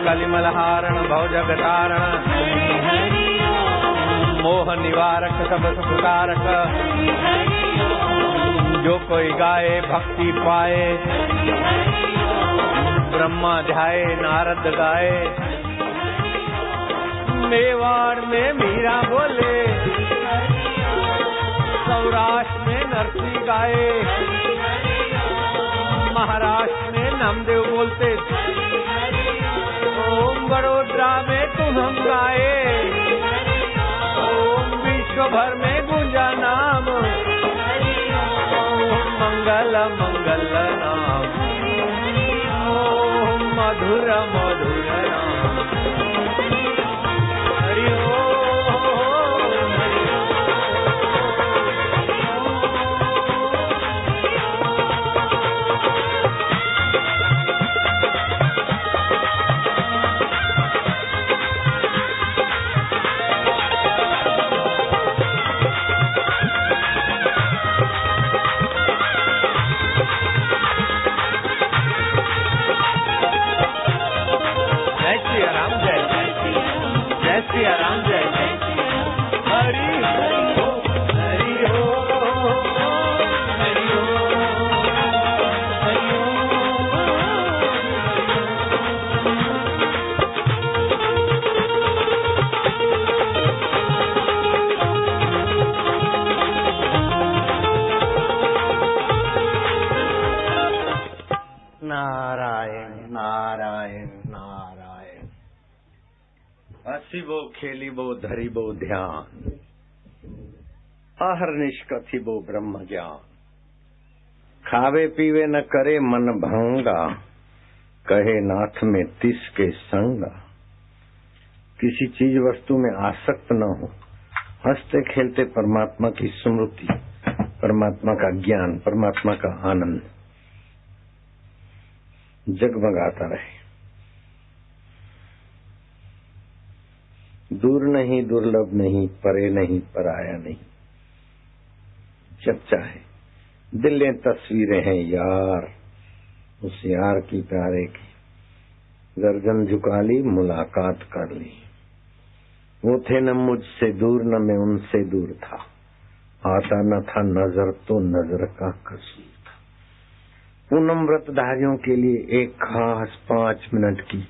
कलिमलहारण भव जगतारण मोह निवारक सब सुखारक जो कोई गाए भक्ति पाए ब्रह्मा ध्याए नारद गाए मेवाड़ में मीरा बोले सौराष्ट्र में नरसिंह गाए महाराष्ट्र में नामदेव बोलते ओम बड़ोदरा में तुम हम गाए ओम विश्व भर में गूंजा नाम ओम मंगल मंगल नाम ओम मधुर मधुर नाम हरि ओम। हसीबो खेलीबो धरीबो ध्यान अहरनिश कथिबो ब्रह्म ज्ञान खावे पीवे न करे मन भंगा कहे नाथ में तिसके संगा किसी चीज वस्तु में आसक्त न हो हंसते खेलते परमात्मा की स्मृति परमात्मा का ज्ञान परमात्मा का आनंद जगमगाता रहे दूर नहीं दुर्लभ नहीं परे नहीं पराया नहीं जब चाहे दिलें तस्वीरें हैं यार उस यार की प्यारे की गर्दन झुका ली मुलाकात कर ली वो थे न मुझसे दूर न मैं उनसे दूर था आता न था नजर तो नजर का कसूर था। पूनम व्रतधारियों के लिए एक खास 5 मिनट की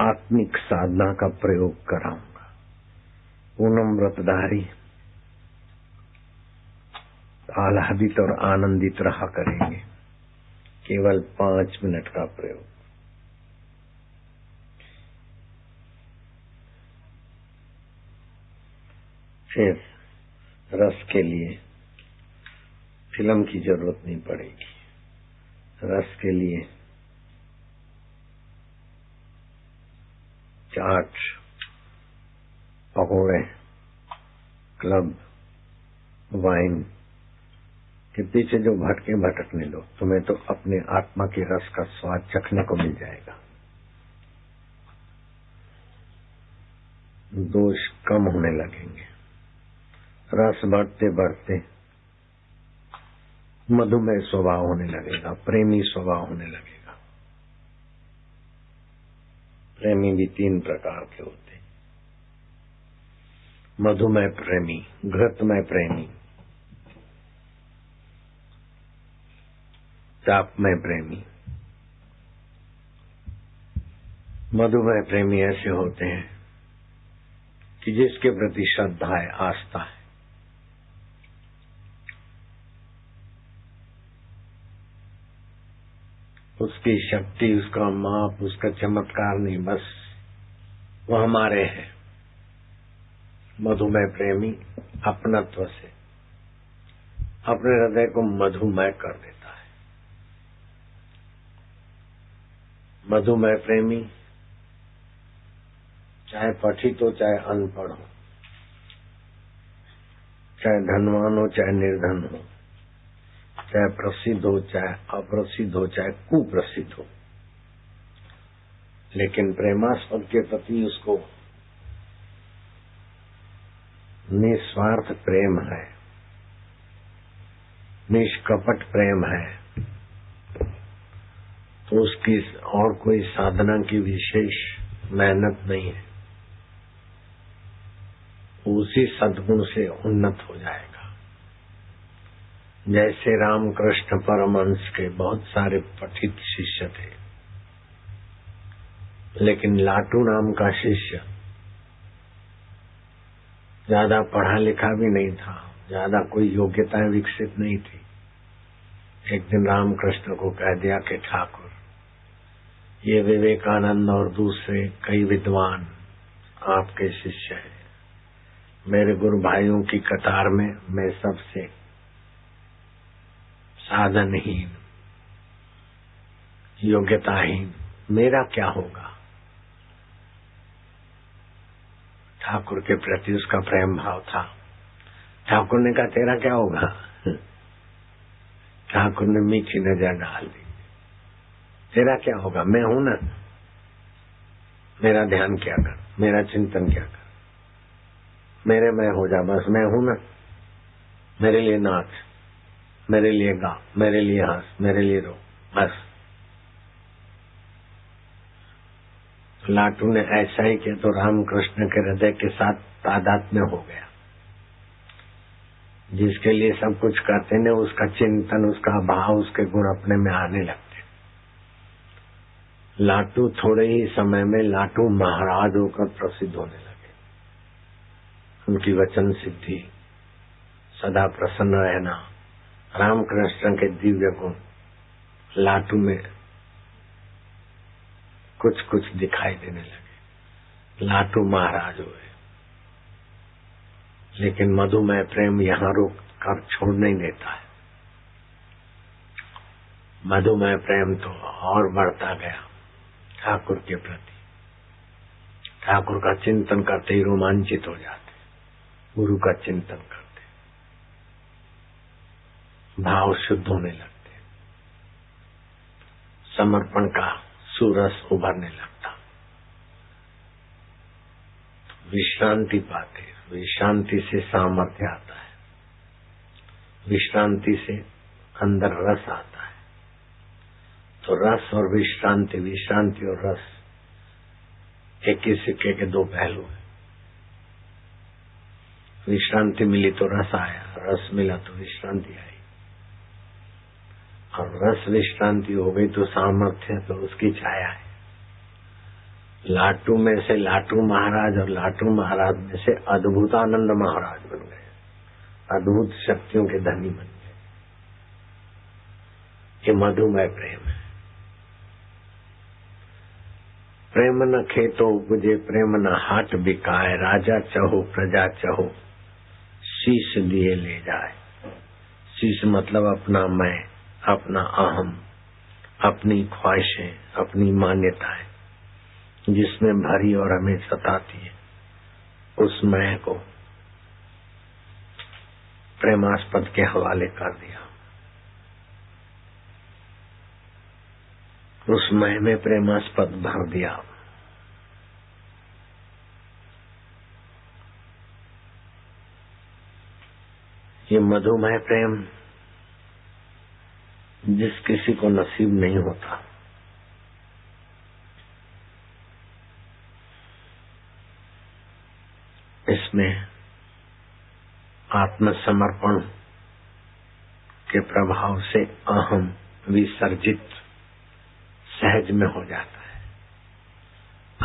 आत्मिक साधना का प्रयोग कराऊंगा। पूनम व्रतधारी आह्लादित और आनंदित रहा करेंगे केवल 5 मिनट का प्रयोग। फिर रस के लिए फिल्म की जरूरत नहीं पड़ेगी। रस के लिए चाट पकौड़े क्लब वाइन के पीछे जो भटके भटकने दो तुम्हें तो अपने आत्मा के रस का स्वाद चखने को मिल जाएगा। दोष कम होने लगेंगे। रस बढ़ते बढ़ते मधुमेह स्वभाव होने लगेगा प्रेमी स्वभाव होने लगेगा। प्रेमी भी 3 प्रकार के होते हैं मधुमेह प्रेमी घृतमय प्रेमी तापमय प्रेमी। मधुमय प्रेमी ऐसे होते हैं कि जिसके प्रति श्रद्धा है, आस्था है, उसकी शक्ति, उसका माप, उसका चमत्कार नहीं, बस वो हमारे हैं। मधुमय प्रेमी अपनत्व से अपने हृदय को मधुमय कर देता है। मधुमय प्रेमी चाहे पठित हो, चाहे अनपढ़ हो, चाहे धनवान हो, चाहे निर्धन हो, चाहे प्रसिद्ध हो, चाहे अप्रसिद्ध हो, चाहे कुप्रसिद्ध हो, लेकिन प्रेमास्पद के प्रति उसको निस्वार्थ प्रेम है, निष्कपट प्रेम है, तो उसकी और कोई साधना की विशेष मेहनत नहीं है, उसी सद्गुण से उन्नत हो जाएगा। जैसे रामकृष्ण परमहंस के बहुत सारे पठित शिष्य थे, लेकिन लाटू नाम का शिष्य ज्यादा पढ़ा लिखा भी नहीं था, ज्यादा कोई योग्यताएं विकसित नहीं थी। एक दिन रामकृष्ण को कह दिया कि ठाकुर, ये विवेकानंद और दूसरे कई विद्वान आपके शिष्य हैं, मेरे गुरु भाइयों की कतार में मैं सबसे साधनहीन, योग्यताहीन, मेरा क्या होगा? ठाकुर के प्रति उसका प्रेम भाव था। ठाकुर ने कहा, तेरा क्या होगा? ठाकुर ने मीठी नजर डाल दी, तेरा क्या होगा? मैं हूं ना, मेरा ध्यान क्या कर, मेरा चिंतन क्या कर, मेरे में हो जा, बस मैं हूं ना, मेरे लिए नाच, मेरे लिए गा, मेरे लिए हंस, मेरे लिए रो, बस। लाटू ने ऐसा ही किया तो रामकृष्ण के हृदय के साथ तादात्म्य हो गया। जिसके लिए सब कुछ करते ने, उसका चिंतन, उसका भाव, उसके गुण अपने में आने लगते। लाटू थोड़े ही समय में लाटू महाराज होकर प्रसिद्ध होने लगे। उनकी वचन सिद्धि, सदा प्रसन्न रहना, रामकृष्ण के दिव्य गुण लाटू में कुछ कुछ दिखाई देने लगे। लाटू महाराज हुए। लेकिन मधुमय प्रेम यहाँ रोक कर छोड़ नहीं देता है। मधुमय प्रेम तो और बढ़ता गया ठाकुर के प्रति। ठाकुर का चिंतन करते ही रोमांचित हो जाते, गुरु का चिंतन करते भाव शुद्ध होने लगते, समर्पण का सुरस उभरने लगता, विश्रांति पाते। विश्रांति से सामर्थ्य आता है, विश्रांति से अंदर रस आता है। तो रस और विश्रांति, विश्रांति और रस एक ही सिक्के के दो पहलू है। विश्रांति मिली तो रस आया, रस मिला तो विश्रांति आई, और रस विश्रांति हो गई तो सामर्थ्य, तो उसकी छाया है। लाटू में से लाटू महाराज और लाटू महाराज में से अद्भुतानंद महाराज बन गए, अद्भुत शक्तियों के धनी बन गए। ये मधुमय प्रेम है। प्रेम न खेतो उपजे, प्रेम न हाट बिकाए, राजा चहो प्रजा चहो, शीश दिए ले जाए। शीश मतलब अपना मैं, अपना अहम, अपनी ख्वाहिशें, अपनी मान्यताएं जिसमें भरी और हमें सताती है, उस मैं को प्रेमास्पद के हवाले कर दिया। उस मैं में प्रेमास्पद भर दिया। ये मधुमय प्रेम जिस किसी को नसीब नहीं होता, इसमें आत्मसमर्पण के प्रभाव से अहम विसर्जित सहज में हो जाता है।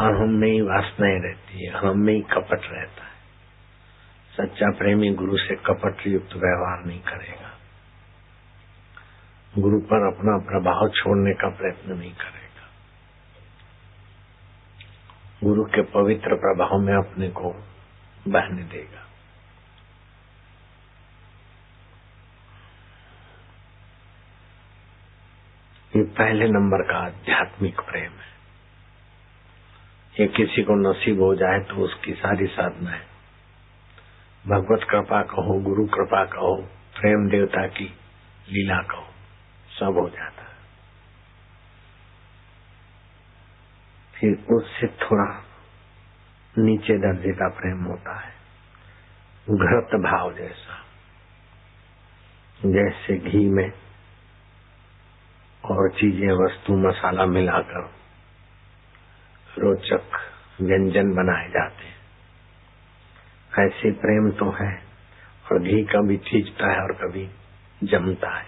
अहम में ही वासनाएं रहती है, अहम में ही कपट रहता है। सच्चा प्रेमी गुरु से कपट युक्त व्यवहार नहीं करेगा, गुरु पर अपना प्रभाव छोड़ने का प्रयत्न नहीं करेगा, गुरु के पवित्र प्रभाव में अपने को बहने देगा। ये पहले नंबर का आध्यात्मिक प्रेम है। ये किसी को नसीब हो जाए तो उसकी सारी साधना है। भगवत कृपा कहो, गुरु कृपा कहो, प्रेम देवता की लीला कहो, सब हो जाता है। फिर उससे थोड़ा नीचे दर्जे का प्रेम होता है, घृत भाव जैसा, जैसे घी में और चीजें वस्तु मसाला मिलाकर रोचक व्यंजन बनाए जाते हैं, ऐसे प्रेम तो है। और घी कभी खींचता है और कभी जमता है,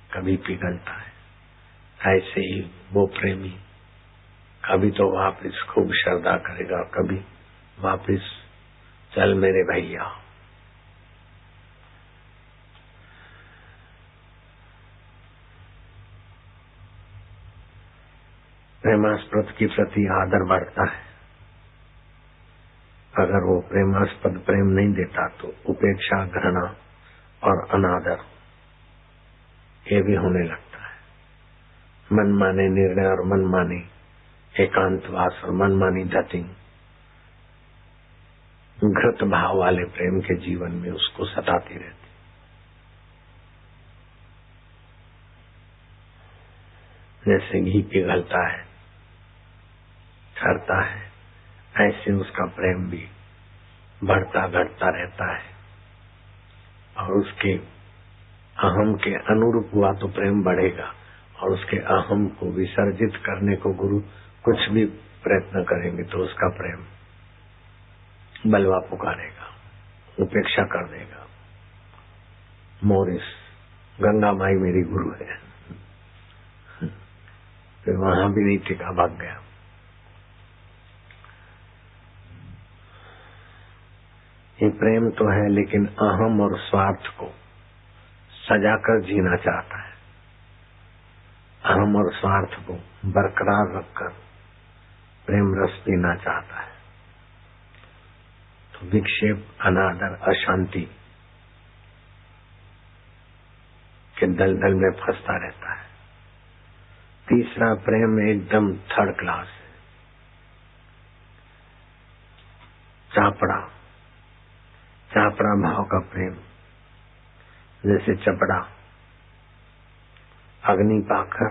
कभी पिघलता है। ऐसे ही वो प्रेमी कभी तो वापिस खूब श्रद्धा करेगा, कभी वापिस चल मेरे भैया। प्रेमास्पद के प्रति आदर बढ़ता है। अगर वो प्रेमास्पद प्रेम नहीं देता तो उपेक्षा, घृणा और अनादर ये भी होने लगता है। मनमाने निर्णय और मनमाने एकांतवास और मनमानी धतिंग घृत भाव वाले प्रेम के जीवन में उसको सताती रहती। जैसे घी पिघलता है, ठहरता है, ऐसे उसका प्रेम भी बढ़ता घटता रहता है। और उसके अहम के अनुरूप हुआ तो प्रेम बढ़ेगा, और उसके अहम को विसर्जित करने को गुरु कुछ भी प्रयत्न करेंगे तो उसका प्रेम बलवा पुकारेगा, उपेक्षा कर देगा। मोरिस, गंगा माई मेरी गुरु है, फिर वहां भी नहीं टिका, भाग गया। ये प्रेम तो है, लेकिन अहम और स्वार्थ को सजाकर जीना चाहता है। अहम और स्वार्थ को बरकरार रखकर प्रेम रस पीना चाहता है, तो विक्षेप, अनादर, अशांति के दलदल में फंसता रहता है। तीसरा प्रेम एकदम थर्ड क्लास है, चापड़ा, चापड़ा भाव का प्रेम। जैसे चपड़ा अग्नि पाकर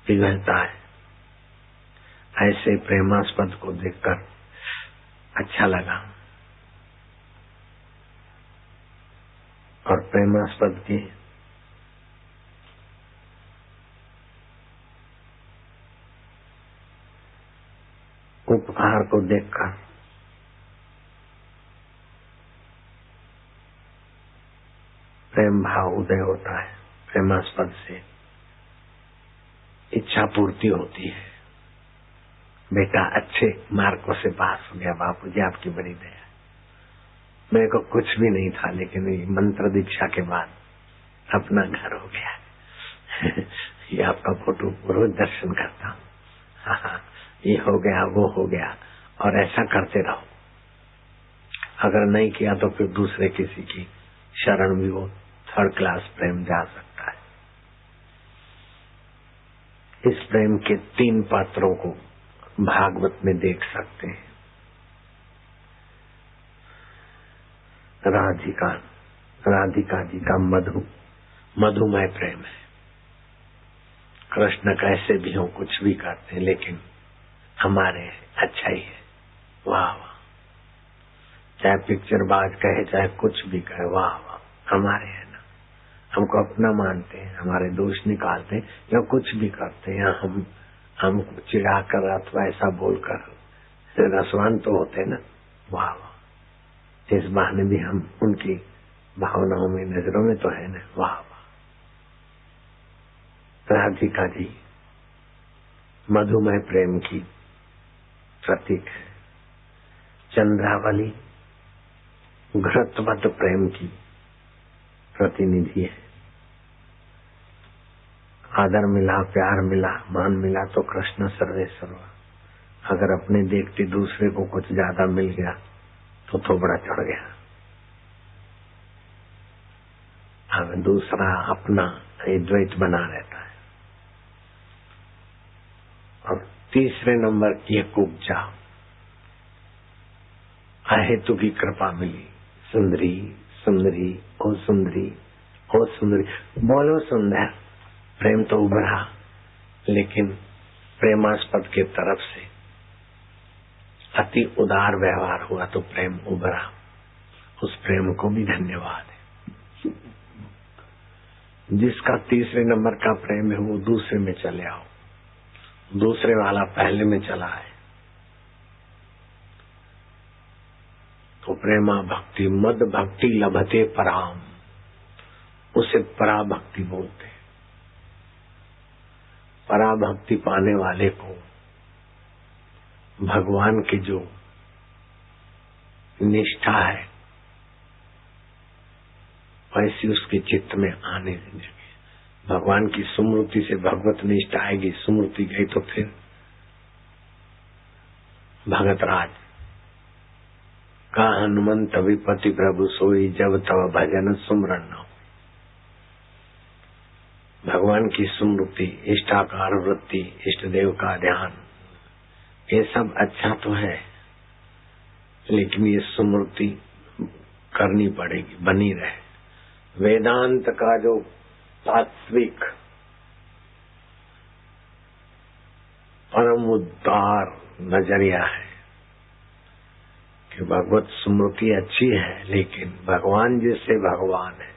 पिघलता है, ऐसे प्रेमास्पद को देखकर अच्छा लगा। और प्रेमास्पद की उपहार को देखकर प्रेम भाव उदय होता है। प्रेमास्पद से इच्छा पूर्ति होती है। बेटा अच्छे मार्कों से पास हो गया, बापूजी आपकी बड़ी दया। मेरे को कुछ भी नहीं था, लेकिन ये मंत्र दीक्षा के बाद अपना घर हो गया। ये आपका फोटो रोज दर्शन करता हूँ, हाँ, ये हो गया, वो हो गया, और ऐसा करते रहो। अगर नहीं किया तो फिर दूसरे किसी की शरण भी वो थर्ड क्लास प्रेम जा सकता है। इस प्रेम के 3 पात्रों को भागवत में देख सकते हैं। राधिका जी का मधुमय प्रेम है। कृष्ण कैसे भी हो, कुछ भी करते हैं, लेकिन हमारे अच्छा ही है, वाह वाह। चाहे पिक्चर बाज कहे, चाहे कुछ भी कहे, वाह वाह, हमारे है ना। हमको अपना मानते हैं, हमारे दोष निकालते हैं, या कुछ भी करते हैं, हम चिढ़ा कर अथवा ऐसा बोलकर रसवान तो होते ना, वाह वाह। इस बहाने भी हम उनकी भावनाओं में, नजरों में तो है ना। वाह वाह। राधिका जी मधुमय प्रेम की प्रतीक है, चंद्रावली घृतवत प्रेम की प्रतिनिधि है। आदर मिला, प्यार मिला, मान मिला तो कृष्ण सर्वेश्वर। अगर अपने देखते दूसरे को कुछ ज्यादा मिल गया तो थोबड़ा चढ़ गया। अब दूसरा अपना ये द्वैत बना रहता है। और तीसरे नंबर की एक उपजा, अहेतु की कृपा मिली। सुंदरी सुंदरी ओ सुंदरी ओ सुंदरी, बोलो सुंदर। प्रेम तो उभरा, लेकिन प्रेमास्पद के तरफ से अति उदार व्यवहार हुआ तो प्रेम उभरा। उस प्रेम को भी धन्यवाद है। जिसका तीसरे नंबर का प्रेम है वो दूसरे में चले आओ, दूसरे वाला पहले में चला है तो प्रेमा भक्ति मद भक्ति लभते पराम, उसे पराभक्ति बोलते। पराभक्ति पाने वाले को भगवान की जो निष्ठा है वैसी उसके चित्त में आने देंगे। भगवान की सुमृति से भगवत निष्ठा आएगी, सुमृति गई तो फिर भगत राज का हनुमंत विपति प्रभु सोई, जब तब भजन सुमरन न हो। भगवान की सुमृति, इष्टाकार वृत्ति, इष्ट देव का ध्यान, ये सब अच्छा तो है, लेकिन ये सुमृति करनी पड़ेगी, बनी रहे। वेदांत का जो तात्विक परम उदार नजरिया है कि भगवत स्मृति अच्छी है, लेकिन भगवान जिससे भगवान है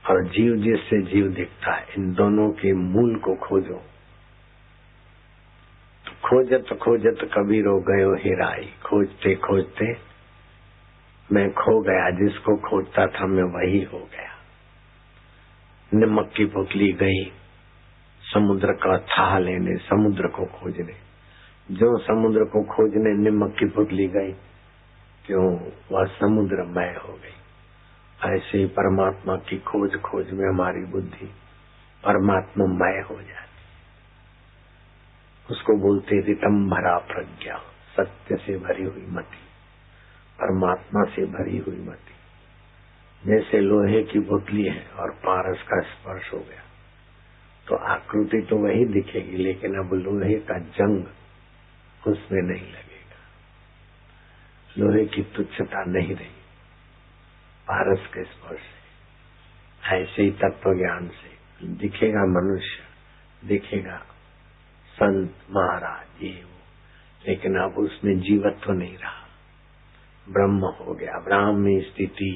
और जीव जिससे जीव दिखता है, इन दोनों के मूल को खोजो। तो खोजत खोजत कबीरो गयो हेराई, खोजते खोजते मैं खो गया, जिसको खोजता था मैं वही हो गया। नमक की पुतली गई समुद्र का था लेने, समुद्र को खोजने। जो समुद्र को खोजने नमक की पुतली गई, क्यों वह समुद्रमय हो गई। ऐसे ही परमात्मा की खोज खोज में हमारी बुद्धि परमात्मामय हो जाती, उसको बोलते रितंभरा प्रज्ञा, सत्य से भरी हुई मति, परमात्मा से भरी हुई मति। जैसे लोहे की पुतली है और पारस का स्पर्श हो गया तो आकृति तो वही दिखेगी, लेकिन अब लोहे का जंग उसमें नहीं लगेगा, लोहे की तुच्छता नहीं रही पारस के स्पर्श से। ऐसे ही तत्व ज्ञान से दिखेगा मनुष्य, दिखेगा संत महाराज ये वो, लेकिन अब उसमें जीवत्व नहीं रहा, ब्रह्म हो गया। ब्राह्मी स्थिति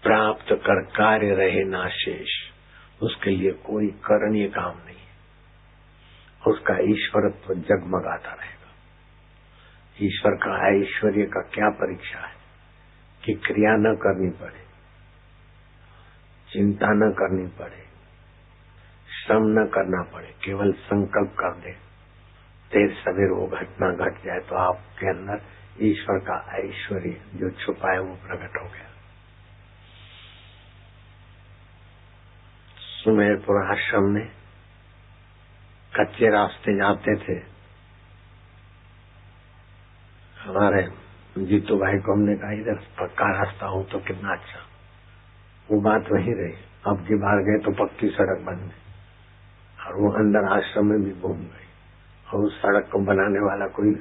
प्राप्त कर कार्य रहे नाशेष, उसके लिए कोई करणीय काम नहीं है, उसका ईश्वरत्व जगमगाता रहेगा। ईश्वर का ऐश्वर्य का क्या परीक्षा है कि क्रिया न करनी पड़े, चिंता न करनी पड़े, श्रम न करना पड़े, केवल संकल्प कर दे, देर सवेर वो घटना घट जाए तो आपके अंदर ईश्वर का ऐश्वर्य जो छुपा है वो प्रकट हो गया। सुमेरपुर आश्रम में कच्चे रास्ते जाते थे, हमारे जीतू भाई को हमने कहा इधर पक्का रास्ता हो तो कितना अच्छा, वो बात वही रही। अब की बार गए तो पक्की सड़क बन गई और वो अंदर आश्रम में भी घूम गई, और उस सड़क को बनाने वाला कोई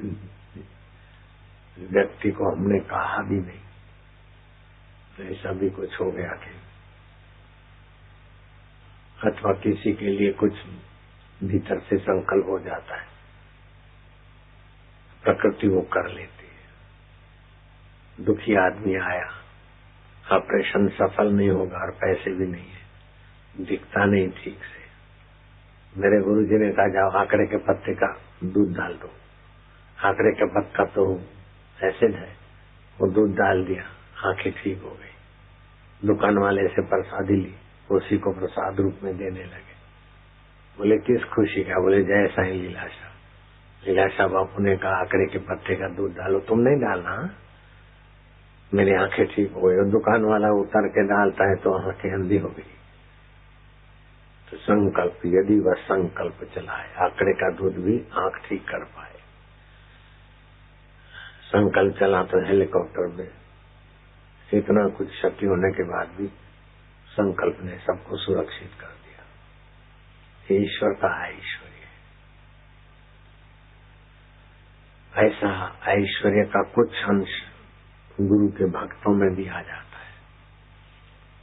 व्यक्ति को हमने कहा भी नहीं, तो ऐसा भी कुछ हो गया कि अथवा किसी के लिए कुछ भीतर से संकल्प हो जाता है, प्रकृति वो कर लेती है। दुखी आदमी आया, ऑपरेशन सफल नहीं होगा और पैसे भी नहीं है, दिखता नहीं ठीक से। मेरे गुरुजी ने कहा जाओ आंकड़े के पत्ते का दूध डाल दो। आंकड़े का पत्ता तो एसिड है, वो दूध डाल दिया, आंखें ठीक हो गई। दुकान वाले से प्रसादी ली, उसी को प्रसाद रूप में देने लगे। बोले किस खुशी का? बोले जय साईं लीलाशाह। लीलाशाह बापू ने कहा आकड़े के पत्ते का दूध डालो। तुम नहीं डालना, मेरी आंखें ठीक हो गई। दुकान वाला उतर के डालता है तो आंखें अंधी हो गई। तो संकल्प, यदि वह संकल्प चलाए, आकड़े का दूध भी आंख ठीक कर पाए। संकल्प चला तो हेलीकॉप्टर में इतना कुछ शक्ति होने के बाद भी संकल्प ने सबको सुरक्षित कर दिया। ईश्वर का ऐश्वर्य, ऐसा ऐश्वर्य का कुछ अंश गुरु के भक्तों में भी आ जाता है।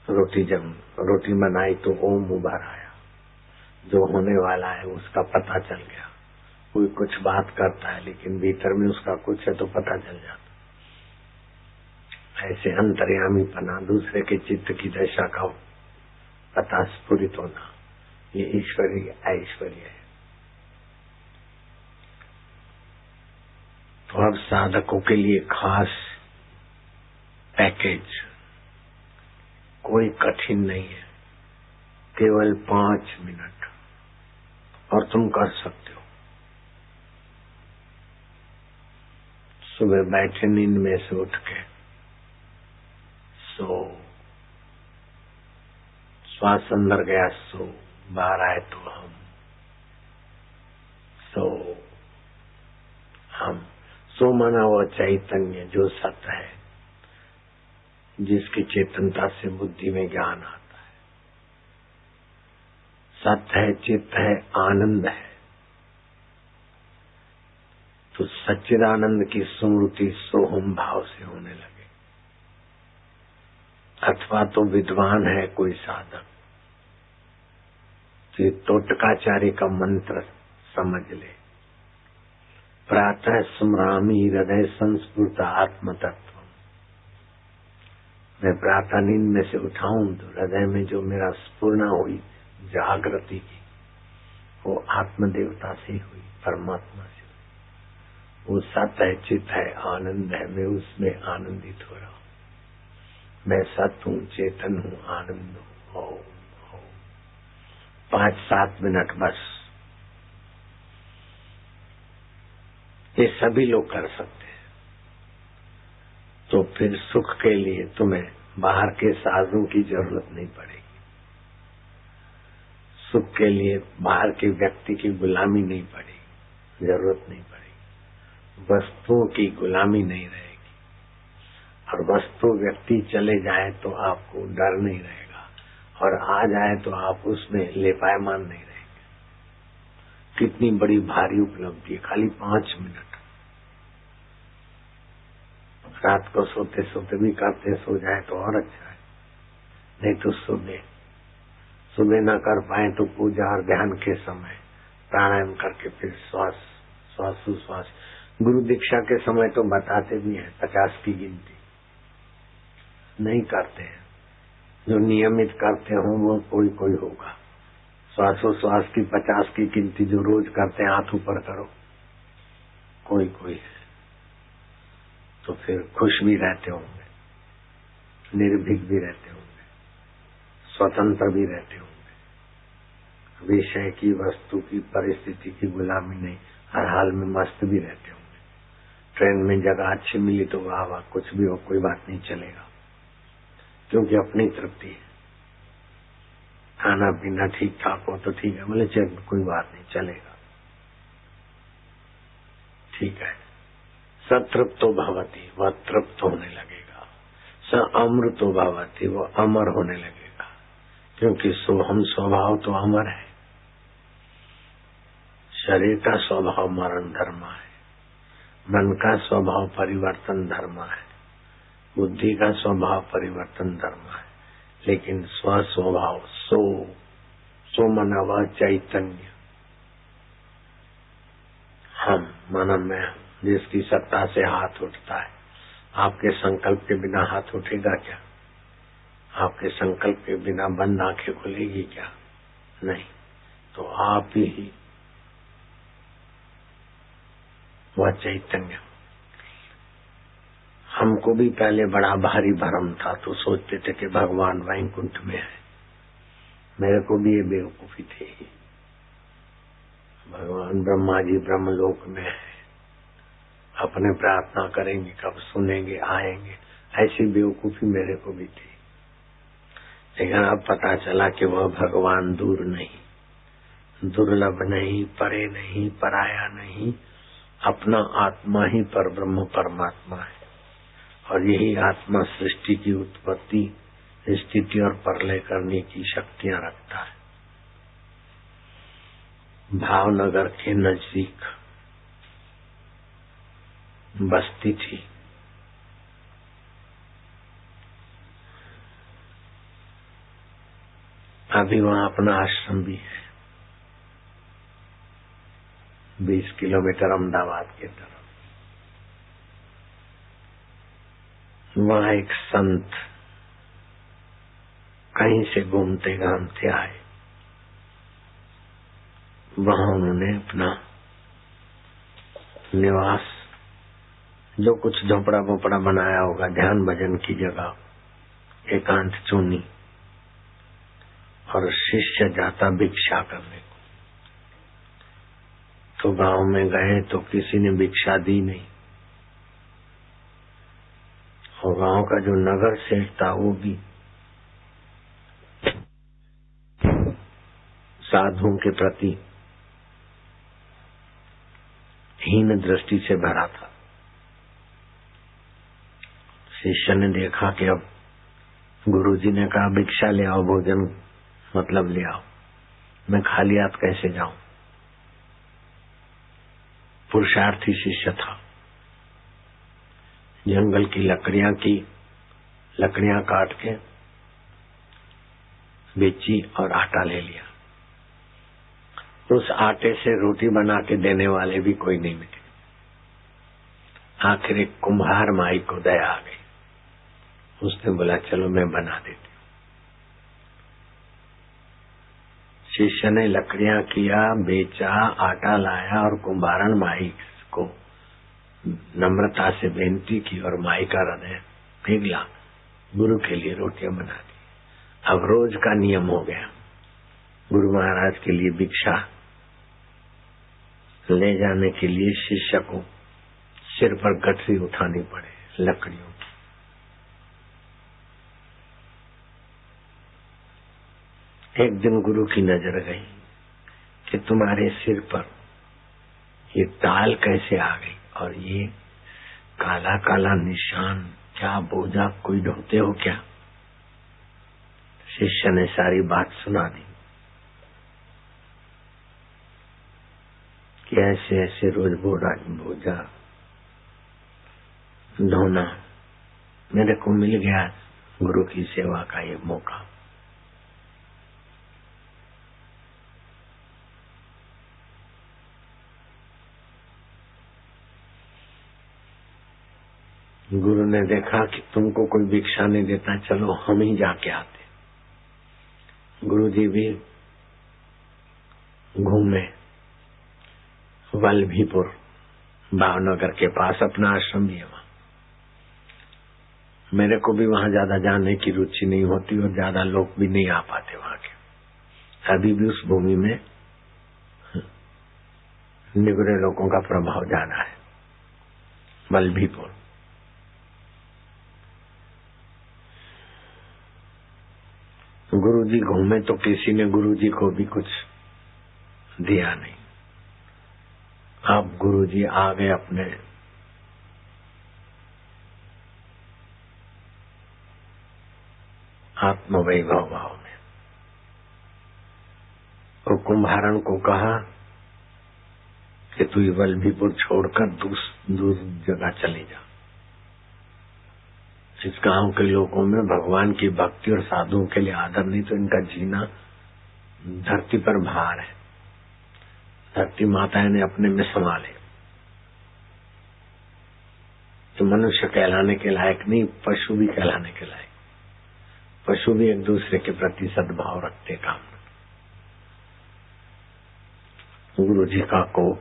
रोटी बनाई तो ओम उभर आया, जो होने वाला है उसका पता चल गया। कोई कुछ बात करता है लेकिन भीतर में उसका कुछ है तो पता चल जाता। ऐसे अंतर्यामी पना, दूसरे के चित्त की दशा का पता स्फुरित होना, ये ईश्वरीय ऐश्वर्य है। तो अब साधकों के लिए खास पैकेज, कोई कठिन नहीं है, केवल 5 मिनट और तुम कर सकते हो। सुबह बैठे नींद में से उठ के सो, श्वास अंदर गया सो, बाहर आए तो हम सो माना वह चैतन्य जो सत्य है, जिसकी चेतनता से बुद्धि में ज्ञान आता है। सत्य है, चित्त है, आनंद है। तो सच्चिदानंद की स्मृति सोहम भाव से होने लगे। अथवा तो विद्वान है कोई साधक तो टोटकाचार्य का मंत्र समझ ले, प्रातः स्मरामि हृदय संस्फूर्त आत्म तत्व। मैं प्रातः नींद में से उठाऊं तो हृदय में जो मेरा स्फूर्णा हुई जागृति की, वो आत्म देवता से हुई, परमात्मा से हुई। वो सत्य है, चित्त है, आनंद है, मैं उसमें आनंदित हो रहा हूँ। मैं सत्य हूँ, चेतन हूँ, आनंद हूँ। ओम 5-7 मिनट बस। ये सभी लोग कर सकते हैं। तो फिर सुख के लिए तुम्हें बाहर के साधनों की जरूरत नहीं पड़ेगी। सुख के लिए बाहर के व्यक्ति की गुलामी नहीं पड़ेगी, जरूरत नहीं पड़ेगी। वस्तुओं की गुलामी नहीं रहेगी। और वस्तु व्यक्ति चले जाए तो आपको डर नहीं रहेगा, और आ जाए तो आप उसमें लेपायमान नहीं रहेंगे। कितनी बड़ी भारी उपलब्धि है, खाली 5 मिनट। रात को सोते सोते भी करते सो जाए तो और अच्छा है, नहीं तो सुबह न कर पाए तो पूजा और ध्यान के समय प्राणायाम करके फिर श्वास। गुरु दीक्षा के समय तो बताते भी हैं 50 की गिनती, नहीं करते हैं। जो नियमित करते हो वो कोई होगा। श्वास की 50 की गिनती जो रोज करते हैं, हाथ ऊपर करो, कोई है। तो फिर खुश भी रहते होंगे, निर्भीक भी रहते होंगे, स्वतंत्र भी रहते होंगे, विषय की, वस्तु की, परिस्थिति की गुलामी नहीं, हर हाल में मस्त भी रहते होंगे। ट्रेन में जगह अच्छी मिली तो वाह, कुछ भी हो, कोई बात नहीं, चलेगा, क्योंकि अपनी तृप्ति है। खाना पीना ठीक ठाक हो तो ठीक है, बोले चल कोई बात नहीं, चलेगा, ठीक है। सतृप्तो भवति, वह तृप्त होने लगेगा। स अमृतो भवति, वो अमर होने लगेगा, क्योंकि सोहम स्वभाव तो अमर है। शरीर का स्वभाव मरण धर्म है, मन का स्वभाव परिवर्तन धर्म है, बुद्धि का स्वभाव परिवर्तन धर्म है, लेकिन स्वस्वभाव सो मना वह चैतन्य, हम माना मैं, जिसकी सत्ता से हाथ उठता है। आपके संकल्प के बिना हाथ उठेगा क्या? आपके संकल्प के बिना बंद आंखें खुलेगी क्या? नहीं। तो आप ही वह चैतन्य, हमको भी पहले बड़ा भारी भरम था, तो सोचते थे कि भगवान वैकुंठ में है। मेरे को भी ये बेवकूफी थी, भगवान ब्रह्मा जी ब्रह्मलोक में है, अपने प्रार्थना करेंगे कब सुनेंगे आएंगे, ऐसी बेवकूफी मेरे को भी थी। लेकिन अब पता चला कि वह भगवान दूर नहीं, दुर्लभ नहीं, परे नहीं, पराया नहीं, अपना आत्मा ही पर ब्रह्म परमात्मा है। और यही आत्मा सृष्टि की उत्पत्ति, स्थिति और प्रलय करने की शक्तियां रखता है। भावनगर के नजदीक बस्ती थी, अभी वहां अपना आश्रम भी है, 20 किलोमीटर अहमदाबाद की तरफ। वहां एक संत कहीं से घूमते घामते आए, वहां उन्होंने अपना निवास, जो कुछ झोपड़ा बोपड़ा बनाया होगा, ध्यान भजन की जगह एकांत चुनी, और शिष्य जाता भिक्षा करने को। तो गांव में गए तो किसी ने भिक्षा दी नहीं, और गांव का जो नगर सेठ था वो भी साधुओं के प्रति हीन दृष्टि से भरा था। शिष्य ने देखा कि अब गुरुजी ने कहा भिक्षा ले आओ, भोजन मतलब ले आओ, मैं खाली हाथ कैसे जाऊं। पुरुषार्थी शिष्य था, जंगल की लकड़ियां काट के बेची और आटा ले लिया। उस आटे से रोटी बना के देने वाले भी कोई नहीं मिले। आखिर एक कुम्हार माई को दया आ गई, उसने बोला चलो मैं बना देती हूँ। शिष्य ने लकड़ियां किया, बेचा, आटा लाया और कुम्हारन माई को नम्रता से बेनती की और माई का हृदय पिघला, गुरु के लिए रोटियां बना दी। अब रोज का नियम हो गया, गुरु महाराज के लिए भिक्षा ले जाने के लिए शिष्य को सिर पर गठरी उठानी पड़े लकड़ियों की। एक दिन गुरु की नजर गई कि तुम्हारे सिर पर ये ताल कैसे आ गई और ये काला काला निशान, क्या बोझा कोई ढोते हो क्या। शिष्य ने सारी बात सुना दी कि ऐसे ऐसे रोज बोझा ढोना, मेरे को मिल गया गुरु की सेवा का ये मौका। गुरु ने देखा कि तुमको कोई भिक्षा नहीं देता, चलो हम ही जाके आते। गुरु जी भी घूमे, वल्लभीपुर भावनगर के पास अपना आश्रम भी है वहां। मेरे को भी वहां ज्यादा जाने की रुचि नहीं होती और ज्यादा लोग भी नहीं आ पाते वहां के। अभी भी उस भूमि में निगुरे लोगों का प्रभाव ज्यादा है। वल्लभीपुर गुरुजी घूमे तो किसी ने गुरुजी को भी कुछ दिया नहीं। अब गुरुजी आ गए अपने आत्मवैभव भाव में। तो कुंभारण को कहा कि तू ये वल्लभीपुर छोड़कर दूर जगह चले जा। इस गांव के लोगों में भगवान की भक्ति और साधुओं के लिए आदर नहीं, तो इनका जीना धरती पर भार है। धरती माता ने अपने में संभाले, तो मनुष्य कहलाने के लायक नहीं, पशु भी कहलाने के लायक। पशु भी एक दूसरे के प्रति सद्भाव रखते काम। गुरु जी का कोप,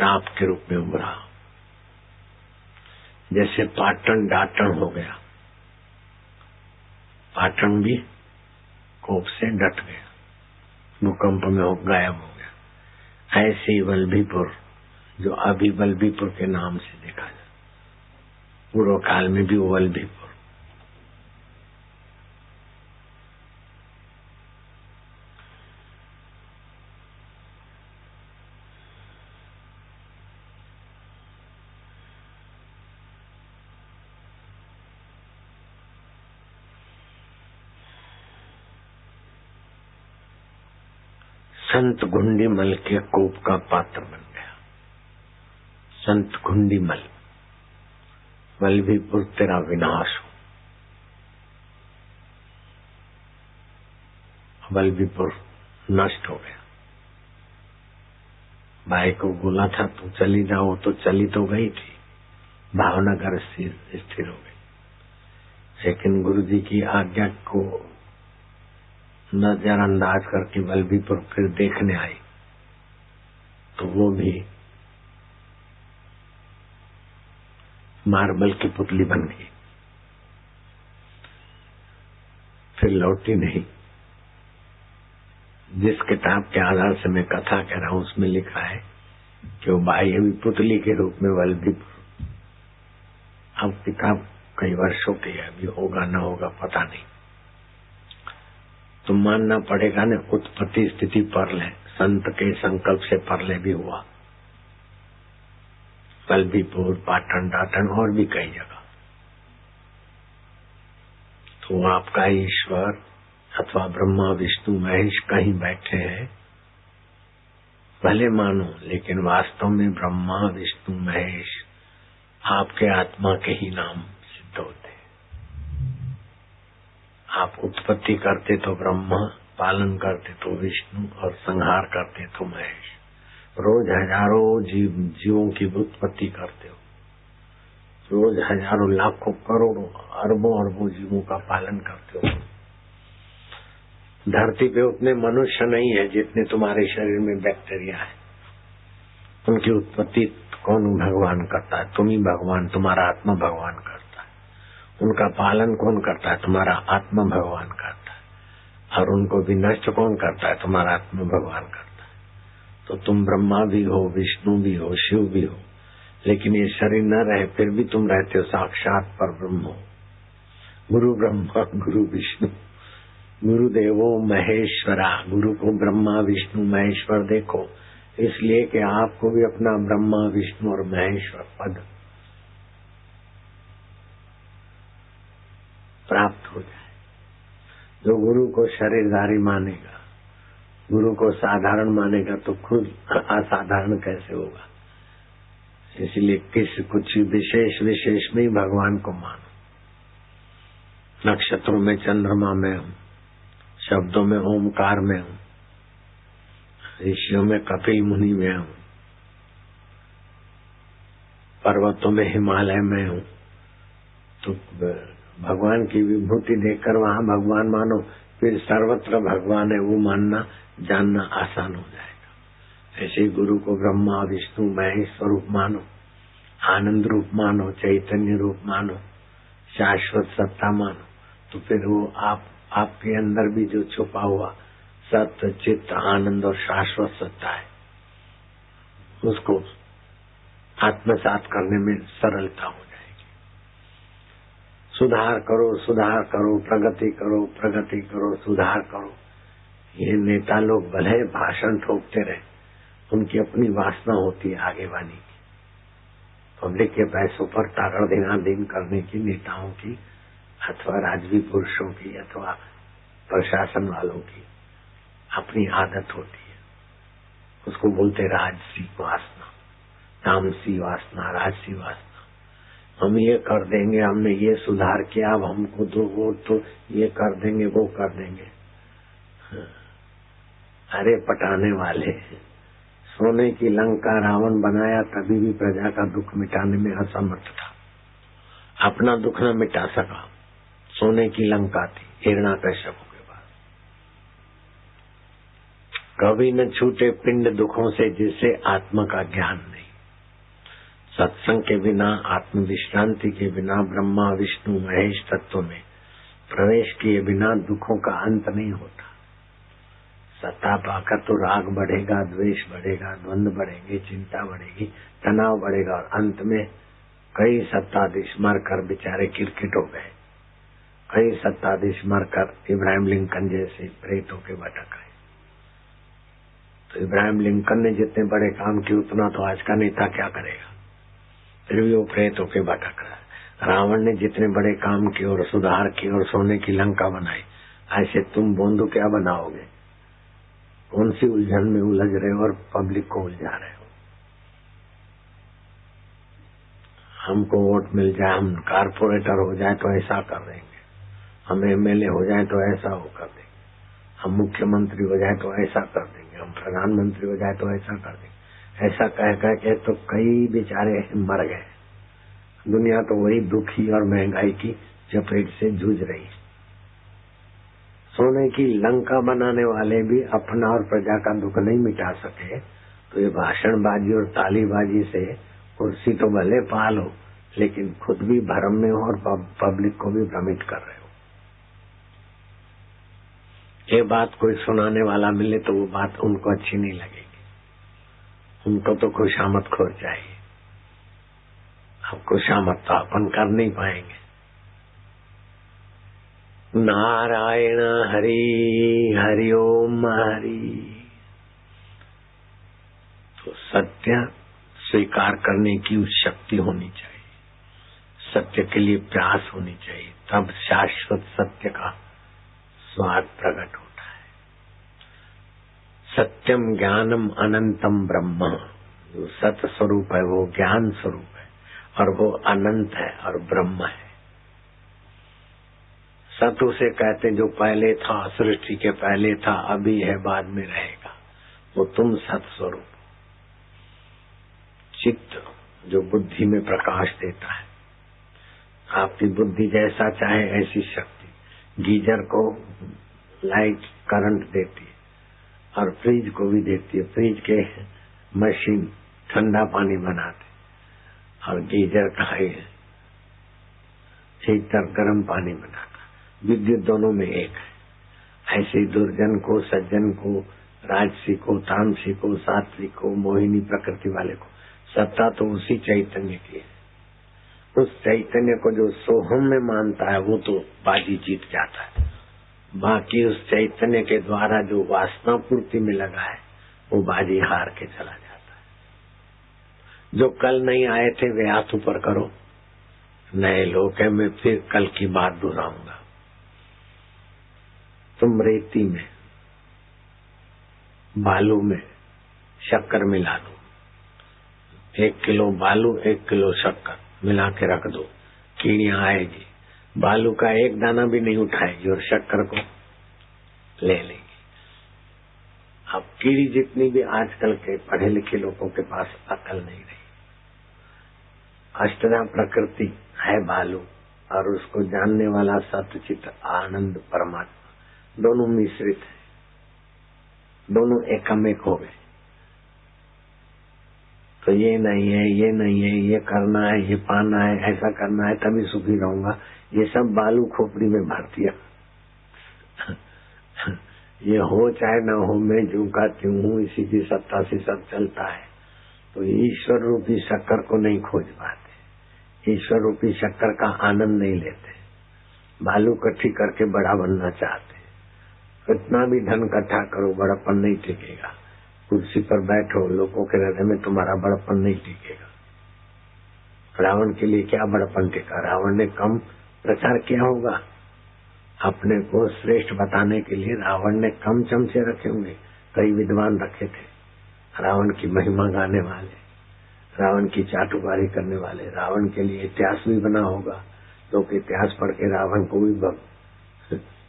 श्राप के रूप में उभरा। जैसे पाटन डाटन हो गया, पाटन भी कोप से डट गया, भूकंप में हो गायब हो गया। ऐसे ही वल्लभीपुर, जो अभी वल्लभीपुर के नाम से देखा जाए, पूर्व काल में भी वो वल्लभीपुर। संत घुंडीमल के कोप का पात्र बन गया। संत घुंडीमल, वल्लभीपुर तेरा विनाश हो। वल्लभीपुर नष्ट हो गया। भाई को बोला था तू चली जाओ, तो चली तो गई थी, भावनगर स्थिर हो गई। लेकिन गुरु जी की आज्ञा को नजरअंदाज करके वल्लभीपुर फिर देखने आई, तो वो भी मार्बल की पुतली बन गई, फिर लौटी नहीं। जिस किताब के आधार से मैं कथा कह रहा हूं उसमें लिखा है कि वो बाई अभी पुतली के रूप में वल्लभीपुर। अब किताब कई वर्षों की है, अभी होगा न होगा पता नहीं। तो मानना पड़ेगा न, उत्पत्ति स्थिति परलय, संत के संकल्प से परलय भी हुआ। वल्लभीपुर, पाटन डाटन और भी कई जगह। तो आपका ईश्वर अथवा ब्रह्मा विष्णु महेश कहीं बैठे हैं भले मानो, लेकिन वास्तव में ब्रह्मा विष्णु महेश आपके आत्मा के ही नाम सिद्ध होते। आप उत्पत्ति करते तो ब्रह्मा, पालन करते तो विष्णु और संहार करते तो महेश। रोज हजारों जीवों की उत्पत्ति करते हो, रोज हजारों लाखों करोड़ों अरबों अरबों जीवों का पालन करते हो। धरती पे उतने मनुष्य नहीं है जितने तुम्हारे शरीर में बैक्टीरिया है। उनकी उत्पत्ति कौन भगवान करता है? तुम ही भगवान, तुम्हारा आत्मा भगवान करता है। उनका पालन कौन करता है? तुम्हारा आत्मा भगवान करता है। और उनको भी नष्ट कौन करता है? तुम्हारा आत्मा भगवान करता है। तो तुम ब्रह्मा भी हो, विष्णु भी हो, शिव भी हो, लेकिन ये शरीर न रहे फिर भी तुम रहते हो साक्षात पर ब्रह्म हो। गुरु ब्रह्मा गुरु विष्णु गुरुदेवो महेश्वरा। गुरु को ब्रह्मा विष्णु महेश्वर देखो, इसलिए कि आपको भी अपना ब्रह्मा विष्णु और महेश्वर पद प्राप्त हो जाए। जो गुरु को शरीरधारी मानेगा, गुरु को साधारण मानेगा, तो खुद असाधारण कैसे होगा? इसलिए कुछ विशेष में ही भगवान को मानो। नक्षत्रों में चंद्रमा में हूँ, शब्दों में ओमकार में हूँ, ऋषियों में कपिल मुनि में हूँ, पर्वतों में हिमालय में हूँ। तो भगवान की विभूति देखकर वहाँ भगवान मानो, फिर सर्वत्र भगवान है वो मानना जानना आसान हो जाएगा। ऐसे गुरु को ब्रह्मा विष्णु महेश स्वरूप मानो, आनंद रूप मानो, चैतन्य रूप मानो, शाश्वत सत्ता मानो, तो फिर वो आपके अंदर भी जो छुपा हुआ सत्य चित्त आनंद और शाश्वत सत्ता है, उसको आत्मसात करने में सरलता हो जाएगी। सुधार करो, सुधार करो, प्रगति करो, प्रगति करो, सुधार करो। ये नेता लोग भले भाषण ठोकते रहे, उनकी अपनी वासना होती है आगे वाली की। पब्लिक के पैसों पर ताकड़ दिन करने की नेताओं की अथवा राजवी पुरुषों की अथवा प्रशासन वालों की अपनी आदत होती है। उसको बोलते राजसी वासना, तामसी वासना, राजसी वासना। हम ये कर देंगे, हमने ये सुधार किया, अब हमको दो वोट तो ये कर देंगे, वो कर देंगे। अरे पटाने वाले, सोने की लंका रावण बनाया तभी भी प्रजा का दुख मिटाने में असमर्थ था। अपना दुख न मिटा सका। सोने की लंका थी हिरण्याकश्यप के पास। कभी न छूटे पिंड दुखों से जिससे आत्मा का ज्ञान नहीं। सत्संग के बिना, आत्म विश्रांति के बिना, ब्रह्मा विष्णु महेश तत्व में प्रवेश किए बिना दुखों का अंत नहीं होता। सत्ता पाकर तो राग बढ़ेगा, द्वेष बढ़ेगा, द्वंद्व बढ़ेंगे, चिंता बढ़ेगी, तनाव बढ़ेगा और अंत में कई सत्ताधीश मरकर बेचारे किरकिट हो गए। कई सत्ताधीश मरकर इब्राहिम लिंकन जैसे प्रेत होके भटक गए। तो इब्राहिम लिंकन ने जितने बड़े काम किए उतना तो आज का नेता क्या करेगा, फिर भी वो प्रेत होके भटक रहा है। रावण ने जितने बड़े काम किए और सुधार किए और सोने की लंका बनाई, ऐसे तुम बोंदू क्या बनाओगे? कौन सी उलझन में उलझ रहे हो और पब्लिक को उलझा रहे हो। हमको वोट मिल जाए, हम कारपोरेटर हो जाए तो ऐसा कर देंगे, हम एमएलए हो जाए तो ऐसा हो कर देंगे, हम मुख्यमंत्री हो जाए तो ऐसा कर देंगे, हम प्रधानमंत्री हो जाए तो ऐसा कर देंगे। ऐसा कह के तो कई बेचारे मर गए। दुनिया तो वही दुखी और महंगाई की चपेट से जूझ रही है। सोने की लंका बनाने वाले भी अपना और प्रजा का दुख नहीं मिटा सके, तो ये भाषणबाजी और तालीबाजी से कुर्सी तो भले पालो, लेकिन खुद भी भ्रम में हो और पब्लिक को भी भ्रमित कर रहे हो। ये बात कोई सुनाने वाला मिले तो वो बात उनको अच्छी नहीं लगेगी, उनको तो खुशामद खोर चाहिए। अब खुशामद तो अपन कर नहीं पाएंगे। नारायण हरि हरि ओम हरि। तो सत्य स्वीकार करने की उस शक्ति होनी चाहिए, सत्य के लिए प्रयास होनी चाहिए, तब शाश्वत सत्य का स्वाद प्रकट होता है। सत्यम ज्ञानम अनंतम ब्रह्म, जो सत्य स्वरूप है वो ज्ञान स्वरूप है और वो अनंत है और ब्रह्म है। सत उसे कहते जो पहले था, सृष्टि के पहले था, अभी है, बाद में रहेगा, वो तुम सत स्वरूप। चित्त जो बुद्धि में प्रकाश देता है, आपकी बुद्धि जैसा चाहे ऐसी शक्ति गीजर को लाइट करंट देती है और फ्रिज को भी देती है। फ्रिज के मशीन ठंडा पानी बनाते और गीजर का हीटर गर्म पानी बनाता। विद्युत दोनों में एक है। ऐसे दुर्जन को, सज्जन को, राजसी को, तामसी को, सात्विक को, मोहिनी प्रकृति वाले को सत्ता तो उसी चैतन्य की है। उस चैतन्य को जो सोहम में मानता है वो तो बाजी जीत जाता है। बाकी उस चैतन्य के द्वारा जो वासना पूर्ति में लगा है वो बाजी हार के चला जाता है। जो कल नहीं आए थे वे हाथ ऊपर करो, नए लोग हैं, मैं फिर कल की बात दोहराऊंगा। तुम रेती में, बालू में शक्कर मिला दो, 1 किलो बालू 1 किलो शक्कर मिला के रख दो, कीड़ियां आएगी, बालू का एक दाना भी नहीं उठाएगी और शक्कर को ले लेगी। अब कीड़ी जितनी भी आजकल के पढ़े लिखे लोगों के पास अकल नहीं रही। अष्टधा प्रकृति है बालू और उसको जानने वाला सत्चित आनंद परमात्मा, दोनों मिश्रित है, दोनों एकमेक हो गए। तो ये नहीं है, ये नहीं है, ये करना है, ये पाना है, ऐसा करना है तभी सुखी रहूंगा, ये सब बालू खोपड़ी में भर दिया। ये हो चाहे न हो, मैं जो का त्यों हूँ, इसी की सत्ता से सब चलता है। तो ईश्वर रूपी शक्कर को नहीं खोज पाते, ईश्वर रूपी शक्कर का आनंद नहीं लेते, बालू इकट्ठी करके बड़ा बनना चाहते। कितना भी धन इकट्ठा करो, बड़प्पन नहीं टिकेगा। कुर्सी पर बैठो, लोगों के हृदय में तुम्हारा बड़प्पन नहीं टिकेगा। रावण के लिए क्या बड़प्पन टिका? रावण ने कम प्रचार किया होगा, अपने को श्रेष्ठ बताने के लिए रावण ने कम चमचे रखे होंगे, कई विद्वान रखे थे रावण की महिमा गाने वाले, रावण की चाटुकारी करने वाले। रावण के लिए इतिहास भी बना होगा, लोग इतिहास पढ़ के रावण को भी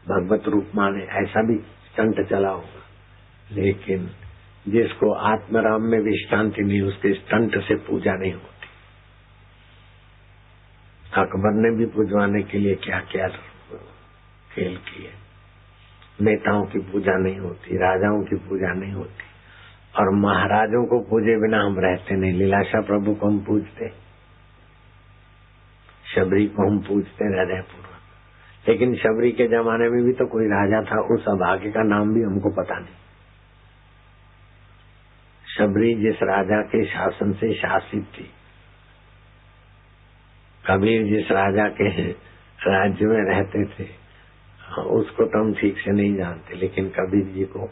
भगवत रूप माने, ऐसा भी स्टंट चला होगा। लेकिन जिसको आत्मराम में विश्रांति नहीं, उसके स्टंट से पूजा नहीं होती। अकबर ने भी पुजवाने के लिए क्या क्या खेल किए। नेताओं की पूजा नहीं होती, राजाओं की पूजा नहीं होती, और महाराजों को पूजे बिना हम रहते नहीं। लीलाशाह प्रभु को हम पूजते, शबरी को हम पूजते हृदयपूर्वक, लेकिन शबरी के जमाने में भी तो कोई राजा था, उस अभागे का नाम भी हमको पता नहीं। शबरी जिस राजा के शासन से शासित थी, कबीर जिस राजा के राज्य में रहते थे, उसको तो हम ठीक से नहीं जानते, लेकिन कबीर जी को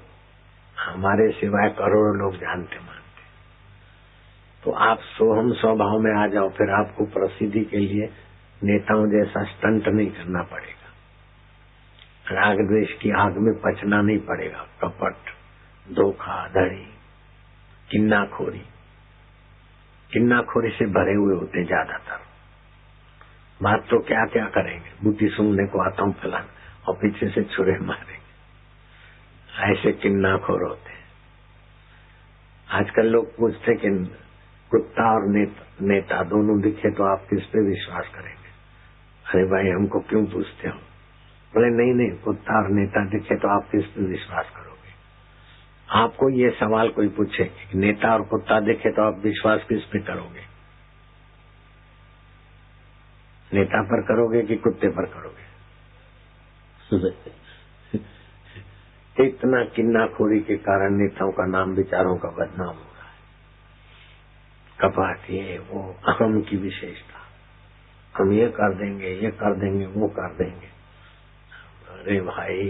हमारे सिवाय करोड़ों लोग जानते मानते। तो आप सोहम स्वभाव में आ जाओ, फिर आपको प्रसिद्धि के लिए नेताओं जैसा स्टंट नहीं करना पड़ेगा, राग द्वेष की आग में पचना नहीं पड़ेगा। कपट, धोखाधड़ी, किन्नाखोरी से भरे हुए होते ज्यादातर। बात तो क्या क्या करेंगे, बूटी सूंघने को आता हूँ फलाना, और पीछे से छुरे मारेंगे, ऐसे किन्नाखोर होते। आजकल लोग पूछते कि कुत्ता और नेता दोनों दिखे तो आप किस पे विश्वास करेंगे? अरे भाई, हमको क्यों पूछते हो? बोले नहीं, कुत्ता और नेता दिखे तो आप किस पे विश्वास करोगे? आपको ये सवाल कोई पूछे कि नेता और कुत्ता दिखे तो आप विश्वास किस पे करोगे? नेता पर करोगे कि कुत्ते पर करोगे? इतना किन्नाखोरी के कारण नेताओं का नाम विचारों का बदनाम हो रहा है। कपट, ये वो, अहम की विशेषता, हम ये कर देंगे, वो कर देंगे। अरे भाई,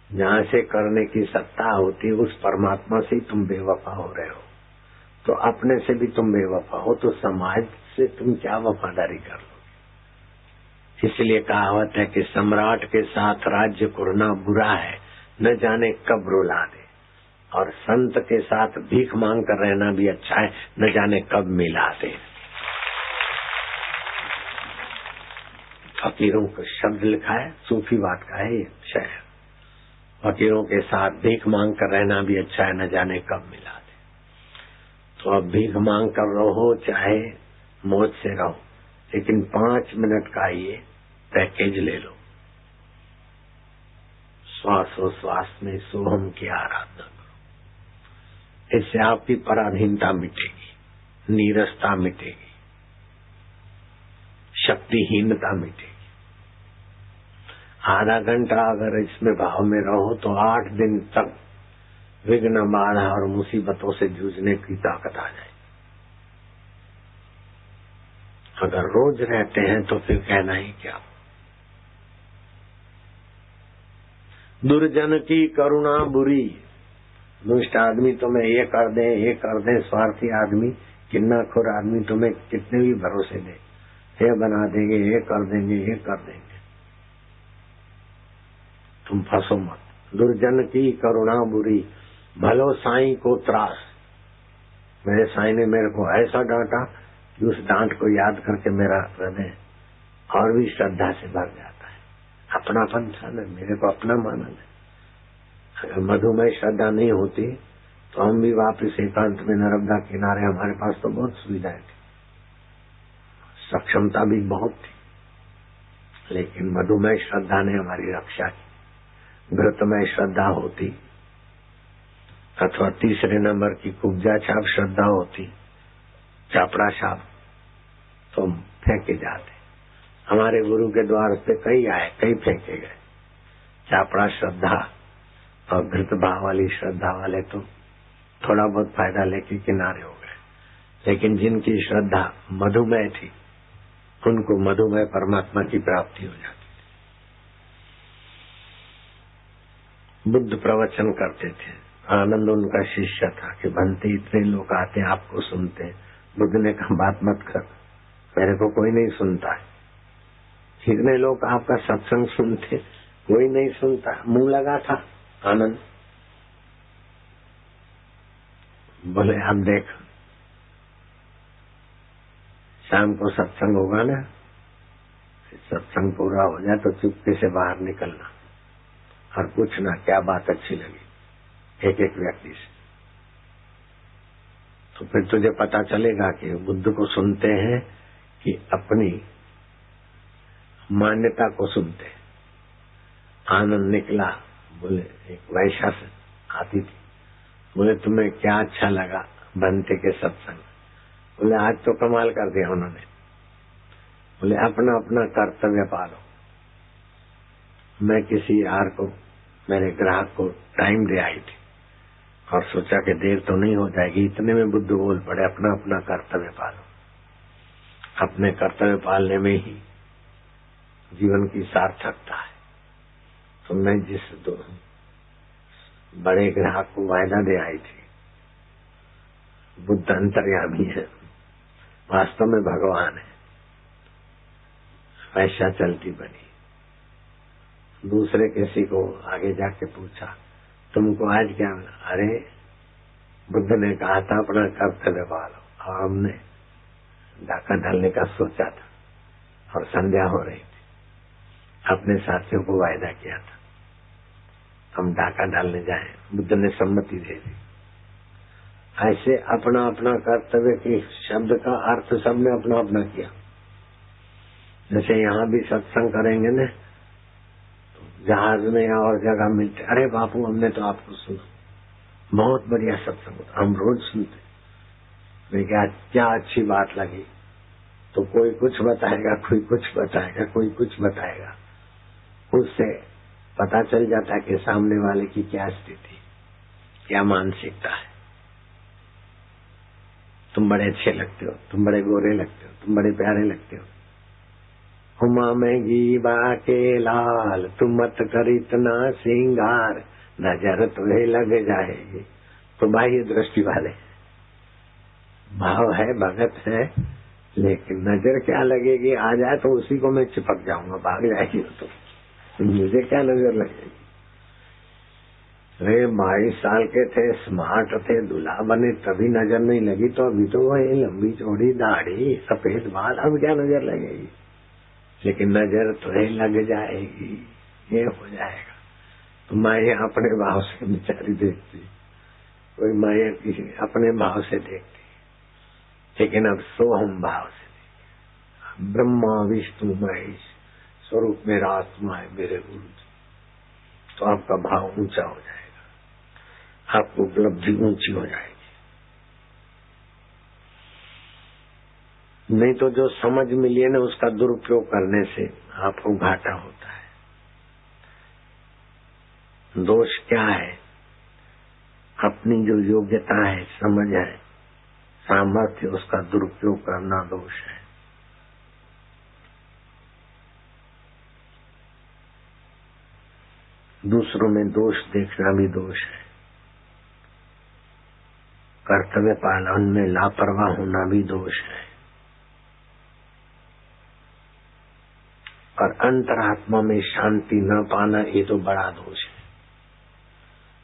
जहाँ से करने की सत्ता होती है उस परमात्मा से ही तुम बेवफा हो रहे हो, तो अपने से भी तुम बेवफा हो, तो समाज से तुम क्या वफादारी कर लोगे? इसलिए कहावत है कि सम्राट के साथ राज्य करना बुरा है, न जाने कब रुला दे, और संत के साथ भीख मांग कर रहना भी अच्छा है, न जाने कब मिला दे। फकीरों का शब्द लिखा है, सूफी बात का है ये शायर। फकीरों के साथ भीख मांग कर रहना भी अच्छा है, न जाने कब मिला दे। तो अब भीख मांग कर रहो चाहे मौज से रहो, लेकिन 5 मिनट का ये पैकेज ले लो। श्वासोश्वास में सोहम की आराधना करो, इससे आपकी पराधीनता मिटेगी, नीरसता मिटेगी, शक्तिहीनता मिटेगी। आधा घंटा अगर इसमें भाव में रहो तो 8 दिन तक विघ्न, बाधा और मुसीबतों से जूझने की ताकत आ जाए। अगर रोज रहते हैं तो फिर कहना ही क्या। दुर्जन की करुणा बुरी, दुष्ट आदमी तुम्हें ये कर दे, स्वार्थी आदमी, किन्नाखोर आदमी तुम्हें कितने भी भरोसे दे, ये बना देंगे, ये कर देंगे, तुम फंसो मत। दुर्जन की करुणा बुरी, भलो साईं को त्रास। मेरे साईं ने मेरे को ऐसा डांटा कि उस डांट को याद करके मेरा हृदय और भी श्रद्धा से भर जाता है। अपनापन था न, मेरे को अपना माना है। अगर मधुमेह श्रद्धा नहीं होती तो हम भी वापिस एकांत में नर्मदा किनारे, हमारे पास तो बहुत सुविधाएं थी, सक्षमता भी बहुत थी, लेकिन मधुमेह श्रद्धा ने हमारी रक्षा की। घृतमय श्रद्धा होती अथवा तीसरे नंबर की कुब्जा छाप श्रद्धा होती, चापड़ा छाप, तो फेंके जाते। हमारे गुरु के द्वार पे कई आए, कई फेंके गए। चापड़ा श्रद्धा और घृत भाव वाली श्रद्धा वाले तो थोड़ा बहुत फायदा लेके किनारे हो गए, लेकिन जिनकी श्रद्धा मधुमेह थी उनको मधुमेह परमात्मा की प्राप्ति हो जाती। बुद्ध प्रवचन करते थे, आनंद उनका शिष्य था कि बनते इतने लोग आते आपको सुनते। बुद्ध ने कहा बात मत कर, मेरे को कोई नहीं सुनता है। इतने लोग आपका सत्संग सुनते, कोई नहीं सुनता। मुंह लगा था आनंद, बोले आप देख, शाम को सत्संग होगा ना, सत्संग पूरा हो जाए तो चुपके से बाहर निकलना और पूछना क्या बात अच्छी लगी एक एक व्यक्ति से, तो फिर तुझे पता चलेगा कि बुद्ध को सुनते हैं कि अपनी मान्यता को सुनते। आनंद निकला, बोले एक वैश्या आती थी, बोले तुम्हें क्या अच्छा लगा बनते के सत्संग? बोले आज तो कमाल कर दिया उन्होंने। बोले अपना अपना कर्तव्य पालो। मैं किसी यार को, मेरे ग्राहक को टाइम दे आई थी और सोचा कि देर तो नहीं हो जाएगी, इतने में बुद्ध बोल पड़े अपना अपना कर्तव्य पालो। अपने कर्तव्य पालने में ही जीवन की सार्थकता है। तो मैं जिस बड़े ग्राहक को वायदा दे आई थी, बुद्ध अंतर्यामी है, वास्तव में भगवान है, वैसा चलती बनी। दूसरे किसी को आगे जाके पूछा तुमको आज क्या मिला? अरे बुद्ध ने कहा था अपना कर्तव्य पालो, और हमने डाका डालने का सोचा था और संध्या हो रही थी, अपने साथियों को वायदा किया था हम डाका डालने जाएं, बुद्ध ने सम्मति दे दी। ऐसे अपना अपना कर्तव्य के शब्द का अर्थ सबने अपना अपना किया। जैसे यहाँ भी सत्संग करेंगे न, जहाज में या और जगह मिलते, अरे बापू हमने तो आपको सुना, बहुत बढ़िया सत्संग होता, हम रोज सुनते। लेकिन क्या अच्छी बात लगी, तो कोई कुछ बताएगा, कोई कुछ बताएगा, कोई कुछ बताएगा। उससे पता चल जाता है कि सामने वाले की क्या स्थिति, क्या मानसिकता है। तुम बड़े अच्छे लगते हो, तुम बड़े गोरे लगते हो, तुम बड़े प्यारे लगते हो, हुमा में गीबा के लाल, तुम मत कर इतना श्रृंगार, नजर तुम्हें लग जाएगी। तो बाह्य दृष्टि वाले भाव है, भगत है, लेकिन नजर क्या लगेगी, आ जाए तो उसी को मैं चिपक जाऊंगा, भाग जाएगी तो मुझे क्या नजर लगेगी। अरे 22 साल के थे, स्मार्ट थे, दूल्हा बने तभी नजर नहीं लगी, तो अभी तो वही लंबी चौड़ी दाढ़ी, सफेद बाल, अब क्या नजर लगेगी। लेकिन नजर तो लग जाएगी, ये हो जाएगा। तो माया अपने भाव से बेचारी देखती, कोई माया किसी अपने भाव से देखती, लेकिन अब सोहम भाव से देखती। ब्रह्मा विष्णु महेश स्वरूप मेरा आत्मा है, मेरे गुरु जी, तो आपका भाव ऊंचा हो जाएगा, आपको उपलब्धि ऊंची हो जाएगी। नहीं तो जो समझ मिली है ना, उसका दुरुपयोग करने से आपको घाटा होता है। दोष क्या है? अपनी जो योग्यता है, समझ है, सामर्थ्य, उसका दुरुपयोग करना दोष है। दूसरों में दोष देखना भी दोष है। कर्तव्य पालन में लापरवाह होना भी दोष है। और अंतरात्मा में शांति न पाना, ये तो बड़ा दोष है।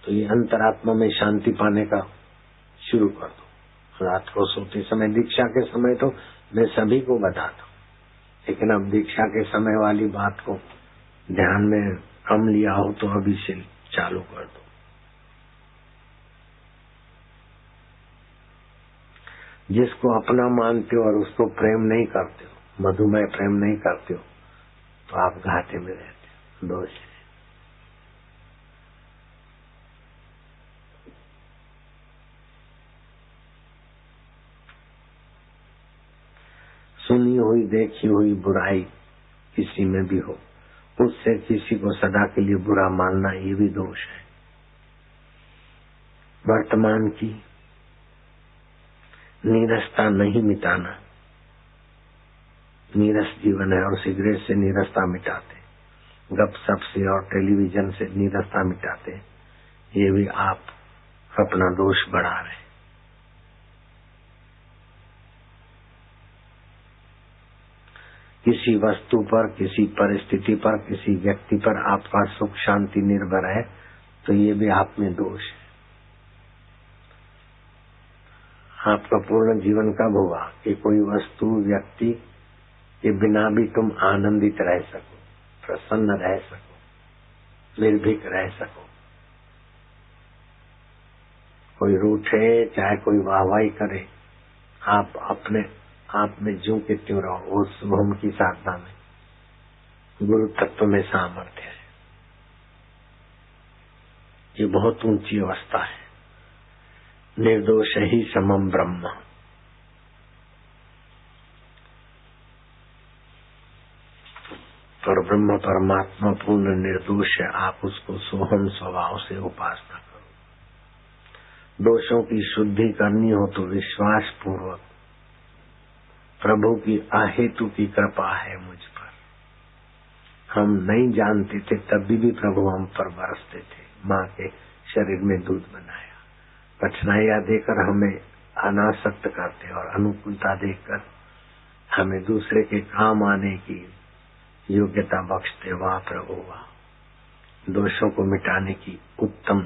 तो ये अंतरात्मा में शांति पाने का शुरू कर दो। रात को सोते समय, दीक्षा के समय तो मैं सभी को बताता हूँ, लेकिन अब दीक्षा के समय वाली बात को ध्यान में कम लिया हो तो अभी से चालू कर दो। जिसको अपना मानते हो और उसको प्रेम नहीं करते हो, मधुमेह प्रेम नहीं करते हो, तो आप घाटे में रहते हो, दोष है। सुनी हुई देखी हुई बुराई किसी में भी हो, उससे किसी को सदा के लिए बुरा मानना, ये भी दोष है। वर्तमान की नीरसता नहीं मिटाना, नीरस जीवन है और सिगरेट से नीरसता मिटाते, गपशप से और टेलीविजन से नीरसता मिटाते, ये भी आप अपना दोष बढ़ा रहे। किसी वस्तु पर, किसी परिस्थिति पर, किसी व्यक्ति पर आपका सुख शांति निर्भर है, तो ये भी आप में दोष है। आपका पूर्ण जीवन कब हुआ कि कोई वस्तु व्यक्ति के बिना भी तुम आनंदित रह सको, प्रसन्न रह सको, निर्भीक रह सको। कोई रूठे चाहे कोई वाहवाही करे, आप अपने आप में ज्यों के त्यों रहो। उस शुभम की साधना में गुरु तत्व में सामर्थ्य है। ये बहुत ऊंची अवस्था है। निर्दोष ही समम ब्रह्म। पर ब्रह्म परमात्मा पूर्ण निर्दोष है, आप उसको सोहम स्वभाव से उपासना करो। दोषों की शुद्धि करनी हो तो विश्वास पूर्वक, प्रभु की अहेतु की कृपा है मुझ पर। हम नहीं जानते थे तभी भी प्रभु हम पर बरसते थे। माँ के शरीर में दूध बनाया, कठिनाइयां देकर हमें अनासक्त करते और अनुकूलता देकर हमें दूसरे के काम आने की योग्यता बख्शते। वाह प्रभु वाह, दोषों को मिटाने की उत्तम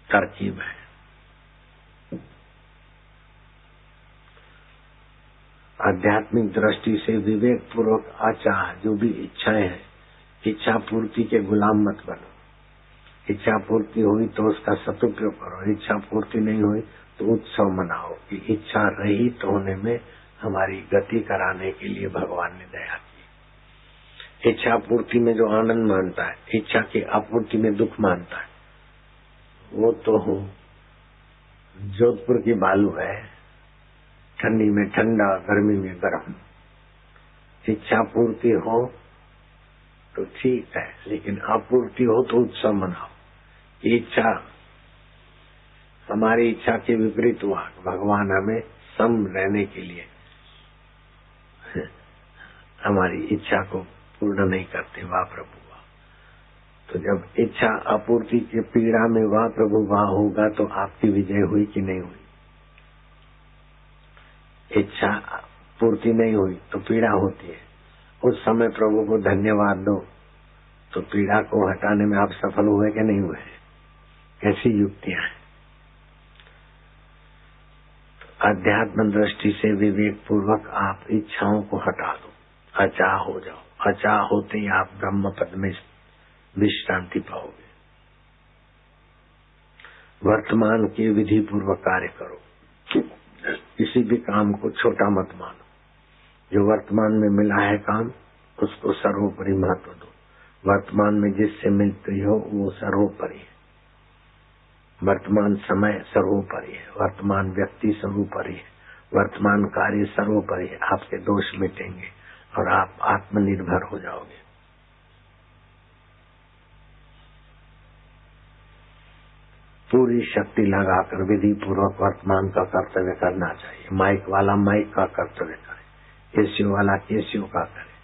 तरकीब है। आध्यात्मिक दृष्टि से विवेक पूर्वक आचार जो भी इच्छाएं हैं, इच्छा पूर्ति के गुलाम मत बनो। इच्छा पूर्ति हुई तो उसका सदुपयोग करो, इच्छा पूर्ति नहीं हुई तो उत्सव मनाओ कि इच्छा रहित होने में हमारी गति कराने के लिए भगवान ने दया की। इच्छा पूर्ति में जो आनंद मानता है, इच्छा की आपूर्ति में दुख मानता है, वो तो जोधपुर की बालू है, ठंडी में ठंडा, गर्मी में गर्म। इच्छा पूर्ति हो तो ठीक है, लेकिन आपूर्ति हो तो उत्सव मनाओ। इच्छा हमारी इच्छा के विपरीत हुआ, भगवान हमें सम रहने के लिए हमारी इच्छा को पूर्ण नहीं करते। वाह प्रभु वाह। तो जब इच्छा आपूर्ति की पीड़ा में वाह प्रभु वाह होगा तो आपकी विजय हुई कि नहीं हुई? इच्छा पूर्ति नहीं हुई तो पीड़ा होती है, उस समय प्रभु को धन्यवाद दो तो पीड़ा को हटाने में आप सफल हुए कि नहीं हुए? कैसी युक्तियां हैं। अध्यात्म दृष्टि से विवेक पूर्वक आप इच्छाओं को हटा दो, अचाह हो जाओ। अचाह होते ही आप ब्रह्म पद में विश्रांति पाओगे। वर्तमान के विधि पूर्वक कार्य करो, किसी भी काम को छोटा मत मानो। जो वर्तमान में मिला है काम, उसको सर्वोपरि महत्व दो। वर्तमान में जिससे मिलती हो वो सर्वोपरि है। वर्तमान समय सर्वोपरि है, वर्तमान व्यक्ति सर्वोपरि है, वर्तमान कार्य सर्वोपरि है। आपके दोष मिटेंगे और आप आत्मनिर्भर हो जाओगे। पूरी शक्ति लगाकर विधि पूर्वक वर्तमान का कर्तव्य करना चाहिए। माइक वाला माइक का कर्तव्य करे, केसियो वाला केसियो का करे।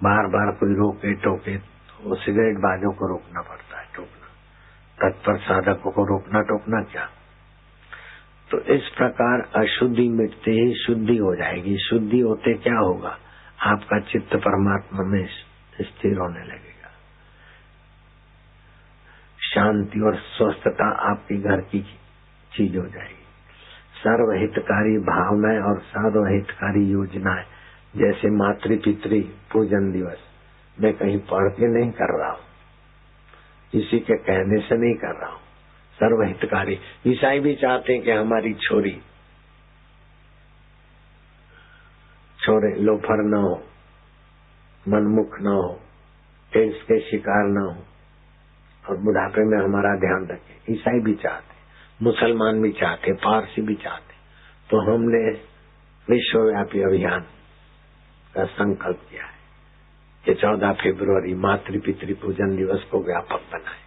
बार बार कोई रोके टोके तो सिगरेट बाजों को रोकना पड़ता है, टोकना। तत्पर साधकों को रोकना टोकना क्या। तो इस प्रकार अशुद्धि मिटते ही शुद्धि हो जाएगी। शुद्धि होते क्या होगा? आपका चित्त परमात्मा में स्थिर होने लगेगा। शांति और स्वस्थता आपके घर की चीज हो जाएगी। सर्वहितकारी भावनाएं और सर्वहितकारी योजनाएं, जैसे मातृ पितृ पूजन दिवस, मैं कहीं पढ़ के नहीं कर रहा हूँ, किसी के कहने से नहीं कर रहा हूँ। सर्वहितकारी। ईसाई भी चाहते हैं कि हमारी छोरे लोफर न हो, मनमुख न हो, एड्स के शिकार न हो और बुढ़ापे में हमारा ध्यान रखे। ईसाई भी चाहते, मुसलमान भी चाहते, पारसी भी चाहते। तो हमने विश्वव्यापी अभियान का संकल्प किया है कि 14 फरवरी मातृ पितृ पूजन दिवस को व्यापक बनाए।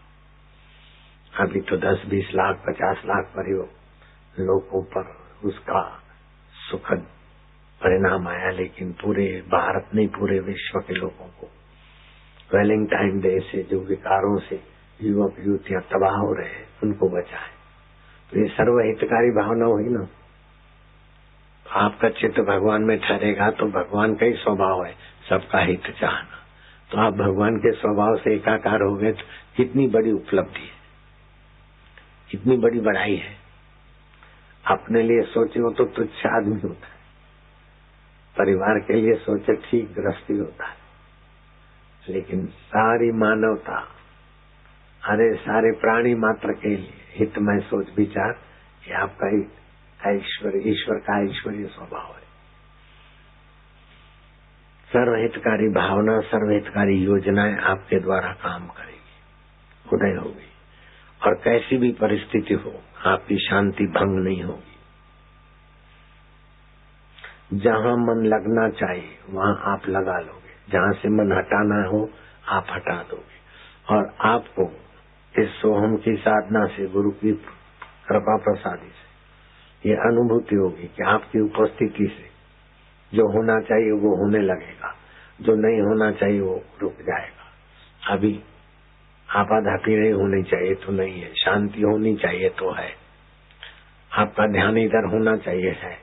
अभी तो 10-20 लाख 50 लाख लोगों पर उसका सुखद परिणाम आया, लेकिन पूरे भारत नहीं, पूरे विश्व के लोगों को वैलेंटाइन डे से जो विकारों से युवक युवतियां तबाह हो रहे हैं उनको बचाए। तो ये सर्वहितकारी भावना हुई ना। आपका चित्त भगवान में ठहरेगा तो भगवान का ही स्वभाव है सबका हित चाहना। तो आप भगवान के स्वभाव से एकाकार हो गए तो कितनी बड़ी उपलब्धि है, कितनी बड़ी बड़ाई है। अपने लिए सोचे हो तो तुच्छ आदमी होता है, परिवार के लिए सोचे ठीक गृहस्थी होता है, लेकिन सारी मानवता, अरे सारे प्राणी मात्र के लिए हितमय सोच विचार, ये आपका ईश्वर का ऐश्वर्य स्वभाव है। सर्वहितकारी भावना, सर्वहितकारी योजनाएं आपके द्वारा काम करेगी, उदय होगी। और कैसी भी परिस्थिति हो, आपकी शांति भंग नहीं होगी। जहां मन लगना चाहिए वहां आप लगा लोगे, जहां से मन हटाना हो आप हटा दोगे। और आपको इस सोहम की साधना से, गुरु की कृपा प्रसादी से ये अनुभूति होगी कि आपकी उपस्थिति से जो होना चाहिए वो होने लगेगा, जो नहीं होना चाहिए वो रुक जाएगा। अभी आपाधापी नहीं होनी चाहिए तो नहीं है, शांति होनी चाहिए तो है, आपका ध्यान इधर होना चाहिए है।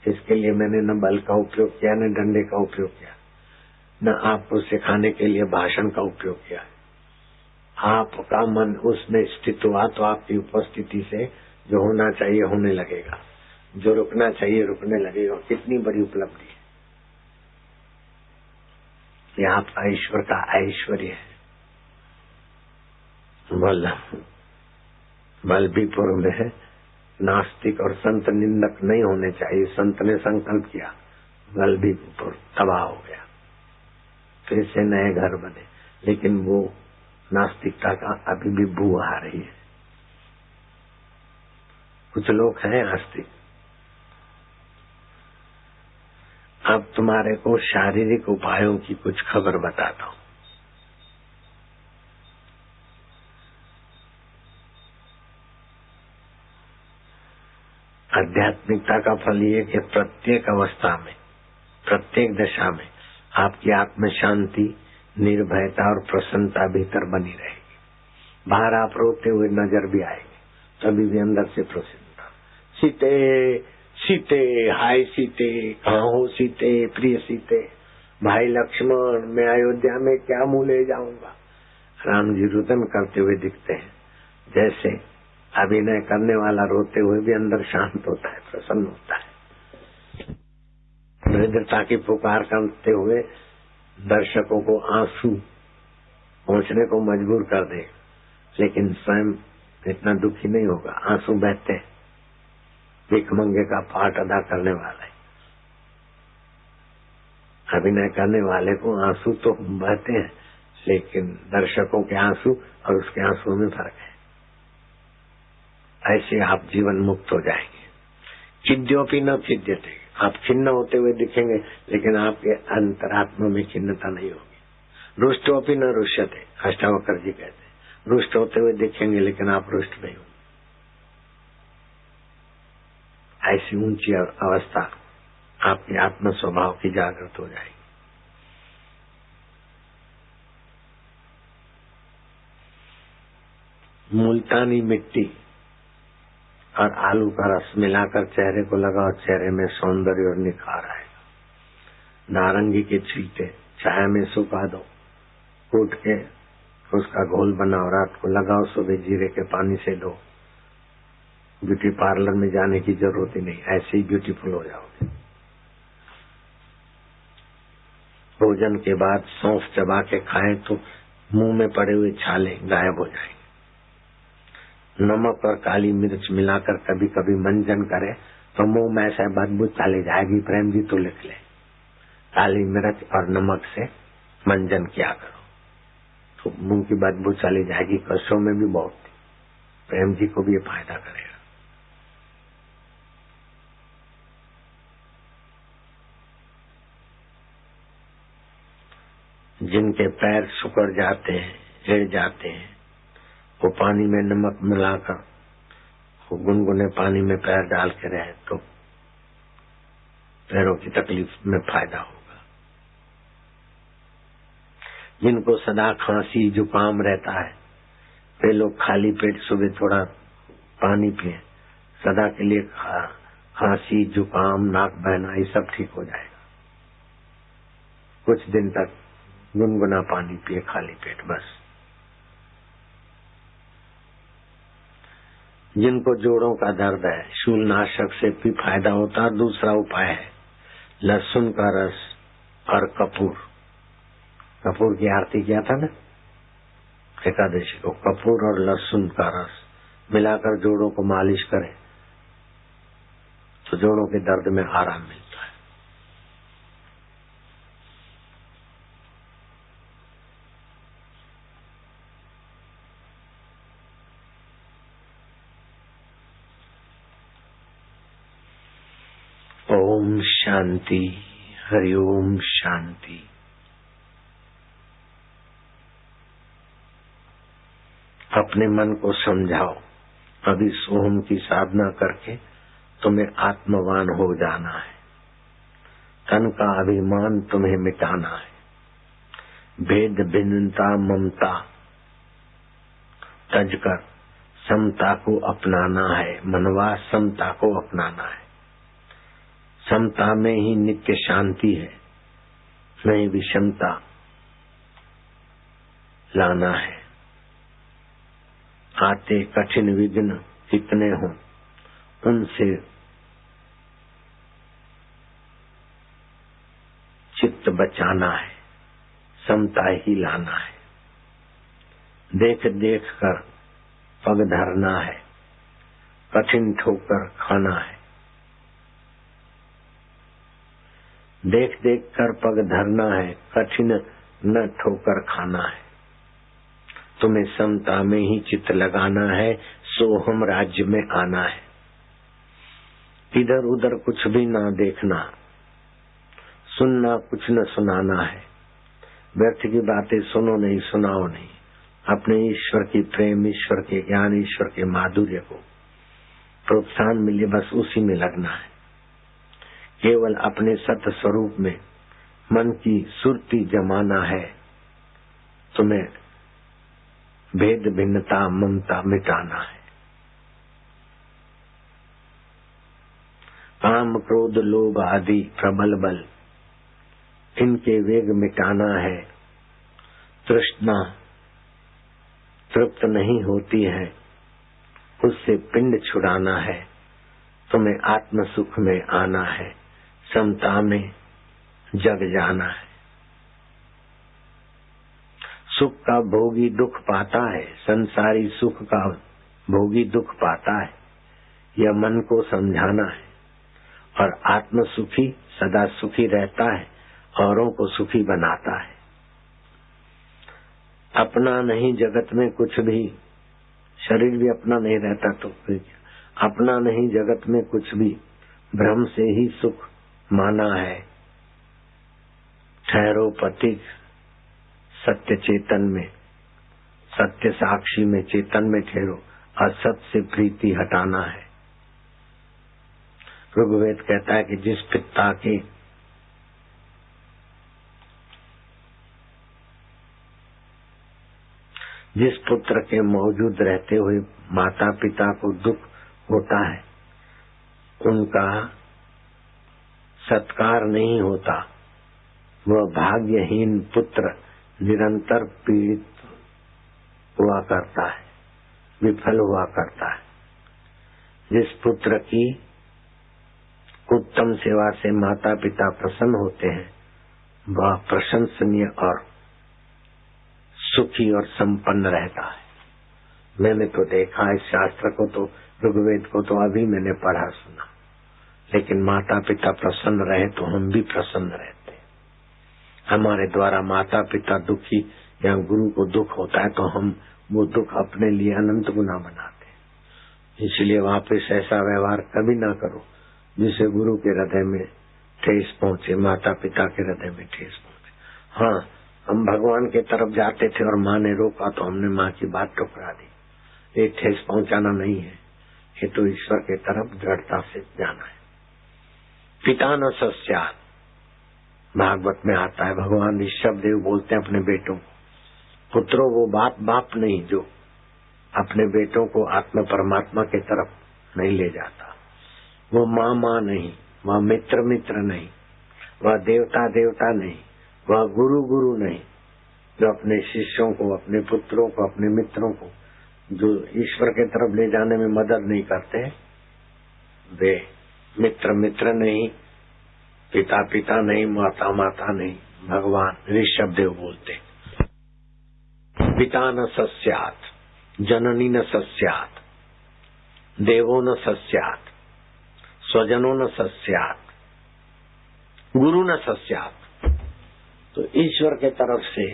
इसके लिए मैंने न बल का उपयोग किया, न डंडे का उपयोग किया, न आपको सिखाने के लिए भाषण का उपयोग किया। आपका मन उसमें स्थित हुआ तो आपकी उपस्थिति से जो होना चाहिए होने लगेगा, जो रुकना चाहिए रुकने लगेगा। कितनी बड़ी उपलब्धि है ये, आपका ईश्वर का ऐश्वर्य है। बल्लभीपुर में नास्तिक और संत निंदक नहीं होने चाहिए, संत ने संकल्प किया, बल्लभीपुर तबाह हो गया, फिर से नए घर बने, लेकिन वो नास्तिकता का अभी भी बू आ रही है। कुछ लोग हैं आस्तिक। अब तुम्हारे को शारीरिक उपायों की कुछ खबर बताता हूं। आध्यात्मिकता का फल ये कि प्रत्येक अवस्था में, प्रत्येक दशा में आपकी आत्म शांति, निर्भयता और प्रसन्नता भीतर बनी रहेगी। बाहर आप रोते हुए नजर भी आएंगे, तभी भी अंदर से प्रसन्नता। सीते सीते, हाय सीते, कहाँ हो सीते, प्रिय सीते, भाई लक्ष्मण, मैं अयोध्या में क्या मुंह ले जाऊंगा। राम जी रुदन करते हुए दिखते हैं, जैसे अभिनय करने वाला रोते हुए भी अंदर शांत होता है, प्रसन्न होता है। दरिद्रता की पुकार करते हुए दर्शकों को आंसू पहुंचने को मजबूर कर दे, लेकिन स्वयं इतना दुखी नहीं होगा। आंसू बहते हैं, भिखमंगे का पाठ अदा करने वाला है। अभिनय करने वाले को आंसू तो बहते हैं, लेकिन दर्शकों के आंसू और उसके आंसुओं में फर्क है। ऐसे आप जीवन मुक्त हो जाएंगे। छिद्योपि न छिद्यते, आप छिन्न होते हुए दिखेंगे, लेकिन आपके अंतरात्मा में छिन्नता नहीं होगी। रुष्टोपि न रुष्यते, अष्टावक्र जी कहते हैं, रुष्ट होते हुए दिखेंगे लेकिन आप रुष्ट नहीं होंगे। ऐसी ऊंची अवस्था आपके आत्म स्वभाव की जागृत हो जाएगी। मुल्तानी मिट्टी और आलू का रस मिलाकर चेहरे को लगाओ, चेहरे में सौंदर्य और निखार आएगा। नारंगी के छिलके छाया में सुखा दो, कूट के उसका घोल बनाओ, रात को लगाओ, सुबह जीरे के पानी से लो। ब्यूटी पार्लर में जाने की जरूरत ही नहीं, ऐसे ही ब्यूटीफुल हो जाओगे। भोजन के बाद सौंफ चबा के खाएं तो मुंह में पड़े हुए छाले गायब हो जाएंगे। नमक और काली मिर्च मिलाकर कभी कभी मंजन करें तो मुंह में ऐसा बदबू चली जाएगी। प्रेम जी तो लिख ले, काली मिर्च और नमक से मंजन किया करो तो मुंह की बदबू चली जाएगी। कष्टों में भी बहुत, प्रेम जी को भी ये फायदा करेगा। जिनके पैर सुकड़ जाते हैं, हिड़ जाते हैं, वो पानी में नमक मिलाकर गुनगुने पानी में पैर डाल के रहे तो पैरों की तकलीफ में फायदा होगा। जिनको सदा खांसी जुकाम रहता है, वे लोग खाली पेट सुबह थोड़ा पानी पिए, सदा के लिए खांसी जुकाम नाक बहना ये सब ठीक हो जाएगा। कुछ दिन तक गुनगुना पानी पिए खाली पेट बस। जिनको जोड़ों का दर्द है, शूलनाशक से भी फायदा होता है। दूसरा उपाय है लहसुन का रस और कपूर। कपूर की आरती किया था ना एकादशी को, कपूर और लहसुन का रस मिलाकर जोड़ों को मालिश करें तो जोड़ों के दर्द में आराम मिलता है। ओम शांति, हरिओम शांति। अपने मन को समझाओ, अभी सोहम की साधना करके तुम्हें आत्मवान हो जाना है। तन का अभिमान तुम्हें मिटाना है। भेद भिन्नता ममता तज कर समता को अपनाना है। मनवा समता को अपनाना है। समता में ही नित्य शांति है, नहीं विषमता लाना है। आते कठिन विघ्न कितने हों, उनसे चित्त बचाना है, समता ही लाना है। देख देख कर पग धरना है, कठिन ठोकर खाना है। देख देख कर पग धरना है, कठिन न ठोकर खाना है। तुम्हें समता में ही चित्त लगाना है, सोहम राज्य में आना है। इधर उधर कुछ भी ना देखना, सुनना कुछ न सुनाना है। व्यर्थ की बातें सुनो नहीं, सुनाओ नहीं। अपने ईश्वर की प्रेम, ईश्वर के ज्ञान, ईश्वर के माधुर्य को प्रोत्साहन मिले, बस उसी में लगना है। केवल अपने सत स्वरूप में मन की सुरती जमाना है। तुम्हें भेद भिन्नता ममता मिटाना है। काम क्रोध लोभ आदि प्रबल बल, इनके वेग मिटाना है। तृष्णा तृप्त नहीं होती है, उससे पिंड छुड़ाना है। तुम्हें आत्म सुख में आना है, समता में जग जाना है। सुख का भोगी दुख पाता है, संसारी सुख का भोगी दुख पाता है। यह मन को समझाना है। और आत्म सुखी सदा सुखी रहता है, औरों को सुखी बनाता है। अपना नहीं जगत में कुछ भी, शरीर भी अपना नहीं रहता तो अपना नहीं जगत में कुछ भी, भ्रम से ही सुख माना है। ठहरो पथिक सत्य चेतन में, सत्य साक्षी में, चेतन में ठहरो। असत से प्रीति हटाना है। ऋग्वेद कहता है कि जिस पिता के जिस पुत्र के मौजूद रहते हुए माता पिता को दुख होता है, उनका सत्कार नहीं होता। वह भाग्यहीन पुत्र निरंतर पीड़ित हुआ करता है, विफल हुआ करता है। जिस पुत्र की उत्तम सेवा से माता पिता प्रसन्न होते हैं, वह प्रशंसनीय और सुखी और संपन्न रहता है। मैंने तो देखा इस शास्त्र को, तो ऋग्वेद को तो अभी मैंने पढ़ा सुना। लेकिन माता पिता प्रसन्न रहे तो हम भी प्रसन्न रहते। हमारे द्वारा माता पिता दुखी या गुरु को दुख होता है तो हम वो दुख अपने लिए अनंत गुना बनाते। इसलिए वापस ऐसा व्यवहार कभी ना करो जिसे गुरु के हृदय में ठेस पहुंचे, माता पिता के हृदय में ठेस पहुंचे। हाँ, हम भगवान के तरफ जाते थे और माँ ने रोका तो हमने माँ की बात ठुकरा दी। ये ठेस पहुंचाना नहीं है, ये तो ईश्वर के तरफ दृढ़ता से जाना है। पिता न सस्यात्, भागवत में आता है, भगवान ऋषभ देव बोलते हैं अपने बेटों को, पुत्रों वो बाप नहीं जो अपने बेटों को आत्म परमात्मा के तरफ नहीं ले जाता। वो माँ नहीं, वह मित्र नहीं, वह देवता नहीं, वह गुरु नहीं, जो अपने शिष्यों को, अपने पुत्रों को, अपने मित्रों को जो ईश्वर के तरफ ले जाने में मदद नहीं करते, वे मित्र नहीं, पिता नहीं, माता नहीं। भगवान ऋषभ देव बोलते, पिता न सस्यात्, जननी न सस्यात्, देवो न सस्यात्, स्वजनो न सस्यात्, गुरु न सस्यात्। तो ईश्वर के तरफ से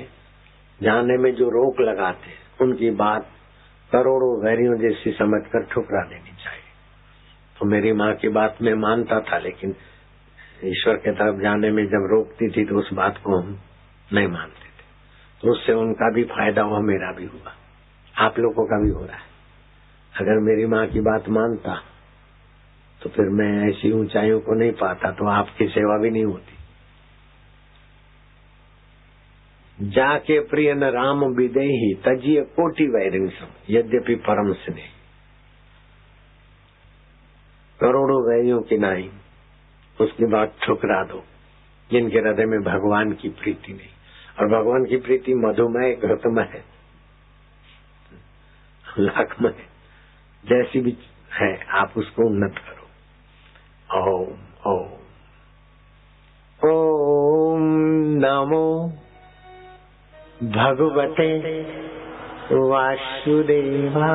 जाने में जो रोक लगाते, उनकी बात करोड़ों वैरियों जैसी समझकर ठुकरा देनी चाहिए। तो मेरी माँ की बात में मानता था, लेकिन ईश्वर के तरफ जाने में जब रोकती थी तो उस बात को हम नहीं मानते थे, तो उससे उनका भी फायदा हुआ, मेरा भी हुआ, आप लोगों का भी हो रहा है। अगर मेरी माँ की बात मानता तो फिर मैं ऐसी ऊंचाइयों को नहीं पाता, तो आपकी सेवा भी नहीं होती। जाके प्रिय न राम विदेही तजिए कोटि वैरिण सम, यद्यपि परम स्नेह। करोड़ों वैरियों की नाई, उसकी बात ठुकरा दो जिनके हृदय में भगवान की प्रीति नहीं। और भगवान की प्रीति मधुमय घृतमय है, लाखमय, जैसी भी है, आप उसको उन्नत करो। ओम ओम ओम नमो भगवते वासुदेवा।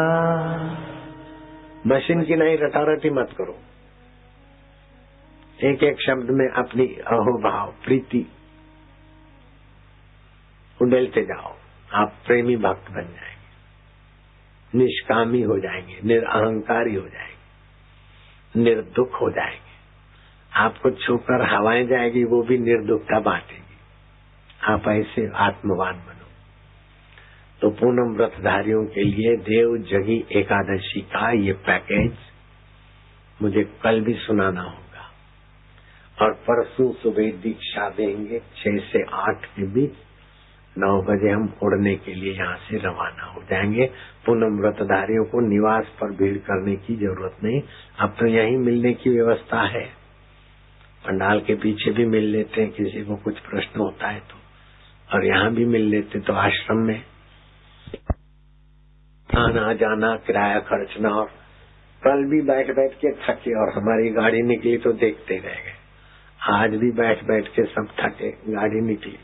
मशीन की नहीं रटारटी मत करो, एक एक शब्द में अपनी अहोभाव प्रीति उड़ेलते जाओ। आप प्रेमी भक्त बन जाएंगे, निष्कामी हो जाएंगे, निरअहंकारी हो जाएंगे, निर्दुख हो जाएंगे। आपको छूकर हवाएं जाएगी, वो भी निर्दुखता बांटेगी। आप ऐसे आत्मवान बनो। तो पूनम व्रतधारियों के लिए देव जगी एकादशी का ये पैकेज मुझे कल भी सुनाना होगा, और परसों सुबह दीक्षा देंगे 6 से 8 के बीच। 9 बजे हम उड़ने के लिए यहाँ से रवाना हो जाएंगे। पूनम व्रतधारियों को निवास पर भीड़ करने की जरूरत नहीं, अब तो यहीं मिलने की व्यवस्था है। पंडाल के पीछे भी मिल लेते हैं, किसी को कुछ प्रश्न होता है तो, और यहाँ भी मिल लेते तो आश्रम में आना जाना, किराया खर्चना। और कल भी बैठ बैठ के थके और हमारी गाड़ी निकली तो देखते रह गए। आज भी बैठ बैठ के सब थके, गाड़ी निकली,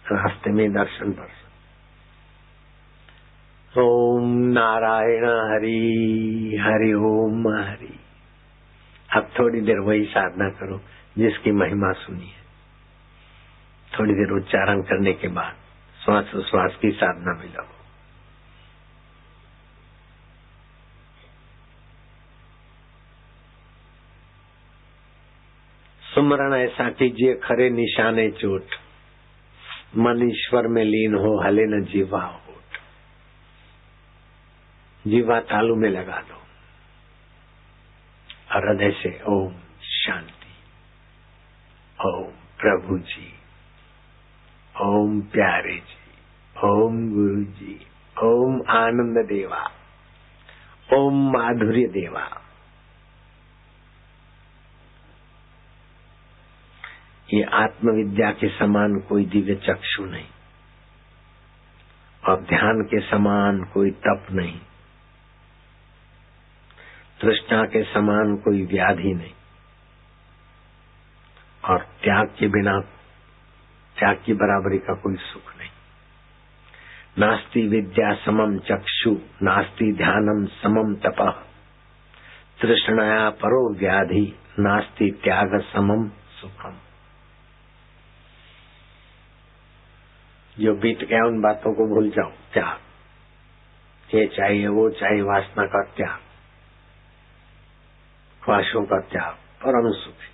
रास्ते में दर्शन पर। ओम नारायण हरि हरि ओम हरि। अब थोड़ी देर वही साधना करो जिसकी महिमा सुनी है। थोड़ी देर उच्चारण करने के बाद श्वास उश्वास की साधना में लगो। सुमरण ऐसा कीजिए खरे निशाने चोट, मन ईश्वर में लीन हो हले न जीवा होठ। जीवा तालू में लगा दो और हृदय से ओम शांति, ओम प्रभु जी, ओम प्यारे जी, ओम गुरु जी, ओम आनंद देवा, ओम माधुर्य देवा। ये आत्मविद्या के समान कोई दिव्य चक्षु नहीं, और ध्यान के समान कोई तप नहीं, तृष्णा के समान कोई व्याधि नहीं, और त्याग के बिना त्याग की बराबरी का कोई सुख नहीं। नास्ति विद्या समम चक्षु, नास्ति ध्यानम समम तपः, तृष्णया परो व्याधि, नास्ति त्याग समम सुखम। जो बीत गया उन बातों को भूल जाओ, त्याग, ये चाहिए वो चाहिए, वासना का त्याग, ख्वाहिशों का त्याग, परम सुखी।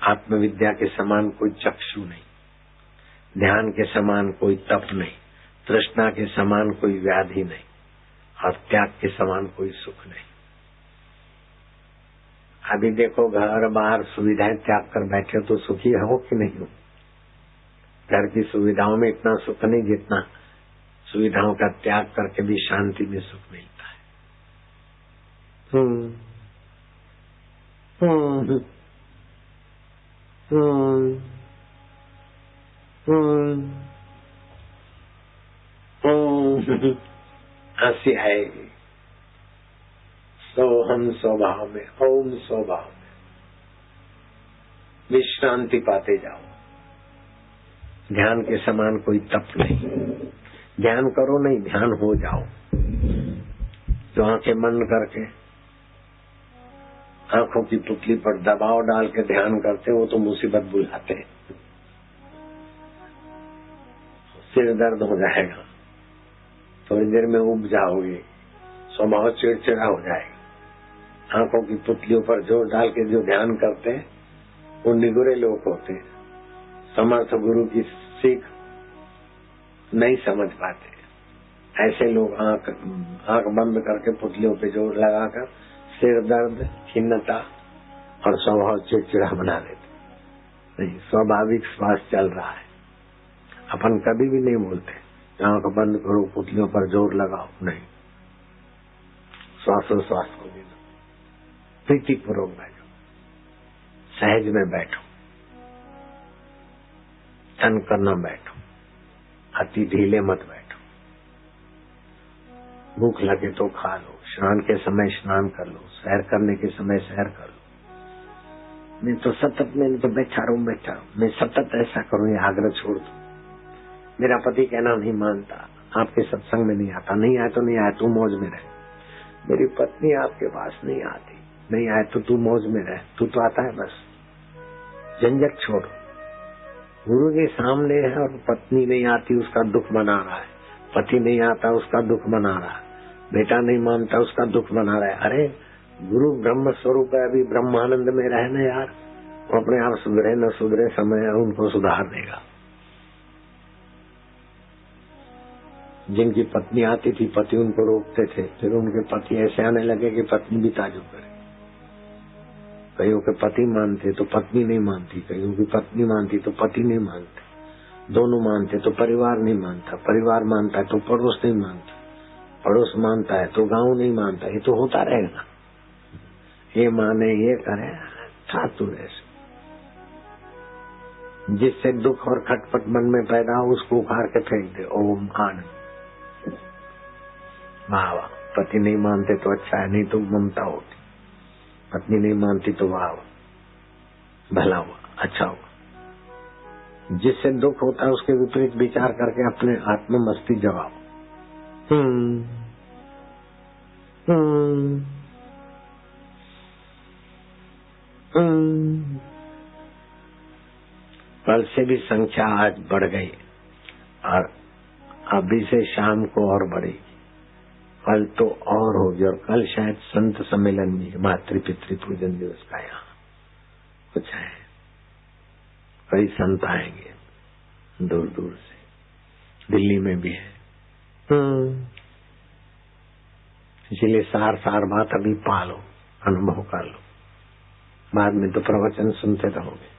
आत्मविद्या के समान कोई चक्षु नहीं, ध्यान के समान कोई तप नहीं, तृष्णा के समान कोई व्याधि नहीं, और त्याग के समान कोई सुख नहीं। अभी देखो घर बार सुविधाएं त्याग कर बैठे तो सुखी हो कि नहीं हो? घर की सुविधाओं में इतना सुख नहीं जितना सुविधाओं का त्याग करके भी शांति में सुख मिलता है। हंसी आएगी। सोहम स्वभाव में, ओम स्वभाव में विश्रांति पाते जाओ। ध्यान के समान कोई तप नहीं। ध्यान करो नहीं, ध्यान हो जाओ। जो आंखें बंद करके आंखों की पुतली पर दबाव डाल के ध्यान करते वो तो मुसीबत बुलाते हैं। सिर दर्द हो जाएगा, थोड़ी देर में उब जाओगे, स्वभाव चिड़चिड़ा हो जाएगा, आंखों की पुतलियों पर जोर डाल के जो ध्यान करते हैं वो निगुरे लोग होते हैं, समर्थ गुरु की सीख नहीं समझ पाते। ऐसे लोग आंख बंद करके पुतलियों पे जोर लगाकर सिर दर्द, खिन्नता और स्वभाव चिड़चिड़ा बना देते। नहीं, स्वाभाविक श्वास चल रहा है, अपन कभी भी नहीं बोलते आंख बंद करो, पुतलियों पर जोर लगाओ, नहीं। श्वासोश्वास को देना, प्रीतिपूर्वक बैठो, सहज में बैठो, तन करना बैठो, अति ढीले मत बैठो। भूख लगे तो खा लो, स्नान के समय स्नान कर लो, सैर करने के समय सैर कर लो। मैं तो सतत में तो बैठा रहूं, मैं सतत ऐसा करूं, ये आग्रह छोड़ दो। मेरा पति कहना नहीं मानता, आपके सत्संग में नहीं आता, नहीं आए तो नहीं आए, तू मौज में रह। मेरी पत्नी आपके पास नहीं आती, नहीं आए तो तू मौज में रह, तू तो आता है बस। झंझट छोड़, गुरु के सामने है और पत्नी नहीं आती उसका दुख मना रहा है, पति नहीं आता उसका दुख मना रहा है, बेटा नहीं मानता उसका दुख मना रहा है। अरे गुरु ब्रह्म स्वरूप है, अभी ब्रह्मानंद में रहना यार, वो अपने आप सुधरे न सुधरे, समय उनको सुधार देगा। जिनकी पत्नी आती थी पति उनको रोकते थे, फिर उनके पति ऐसे आने लगे कि पत्नी भी ताजुब करे। कईयों के पति मानते तो पत्नी नहीं मानती, कईयों की पत्नी मानती तो पति नहीं मानते, दोनों मानते तो परिवार नहीं मानता, परिवार मानता है तो पड़ोस नहीं मानता, पड़ोस मानता है तो गांव नहीं मानता। ये तो होता रहेगा, ये माने ये करे ठाकुर ऐसे। जिससे दुख और खटपट मन में पैदा हो उसको उखाड़ के फेंक दे। ओम आनंद। वाह वाह, पति नहीं मानते तो अच्छा है, नहीं तो ममता होती, पत्नी नहीं मानती तो वाह भला हुआ, अच्छा हुआ। जिससे दुख होता है उसके विपरीत विचार करके अपने आत्म मस्ती जगाओ। कल से भी संख्या आज बढ़ गई और अभी से शाम को और बढ़ेगी, कल तो और होगी, और कल शायद संत सम्मेलन भी, मातृ पितृ पूजन दिवस का यहाँ कुछ है, कई संत आएंगे दूर दूर से, दिल्ली में भी है। इसलिए सार बात अभी पालो, अनुभव कर लो, बाद में तो प्रवचन सुनते रहोगे।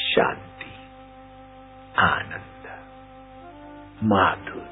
शांति, आनंद, माधुर्य।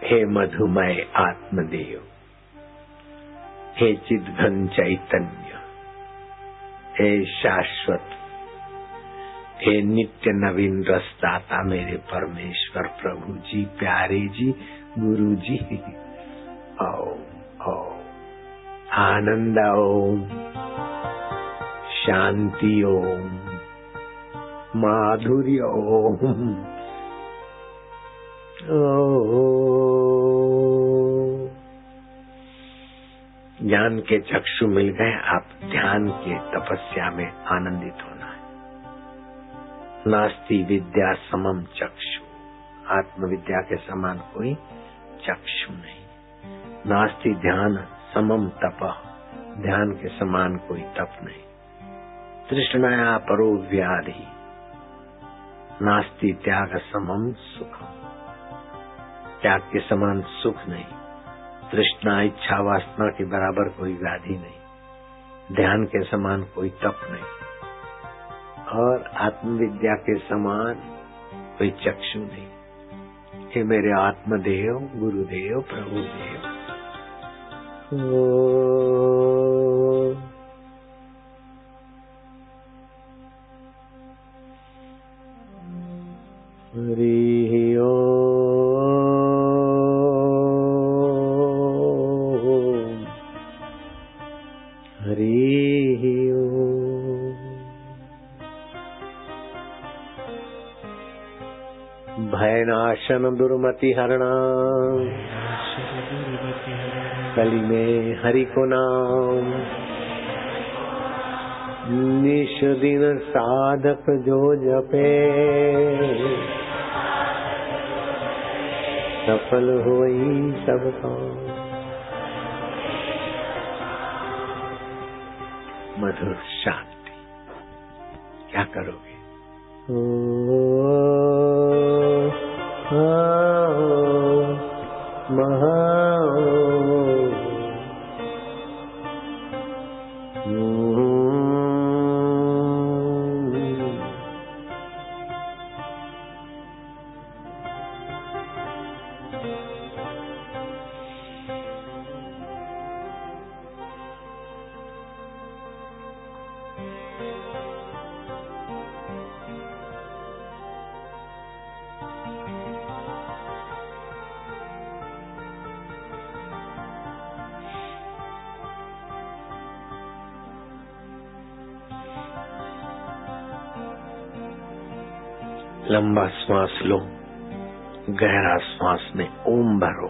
हे मधुमय आत्मदेव, हे चिद्घन चैतन्य, हे शाश्वत, हे नित्य नवीन रसदाता, मेरे परमेश्वर प्रभु जी, प्यारे जी, गुरु जी। ओम ओम, आनंद ओम, शांति ओम, माधुर्य ओम। ज्ञान के चक्षु मिल गए, आप ध्यान के तपस्या में आनंदित होना है। नास्ति विद्या समम चक्षु, आत्मविद्या के समान कोई चक्षु नहीं। नास्ति ध्यान समम तप, ध्यान के समान कोई तप नहीं। तृष्णया परो व्याधि, नास्ति त्याग समम सुखम, त्याग के समान सुख नहीं, तृष्णा इच्छा वासना के बराबर कोई व्याधि नहीं, ध्यान के समान कोई तप नहीं, और आत्मविद्या के समान कोई चक्षु नहीं। हे मेरे आत्मदेव, गुरुदेव, प्रभुदेव, हरि ओम, हरि ओम। भयनाशन दुर्मति हरणा, कली में हरि को नाम, निश दिन साधक जो जपे, सफल होई सब काम। मधुर शांति, क्या करोगे? लंबा श्वास लो, गहरा श्वास में ओम भरो,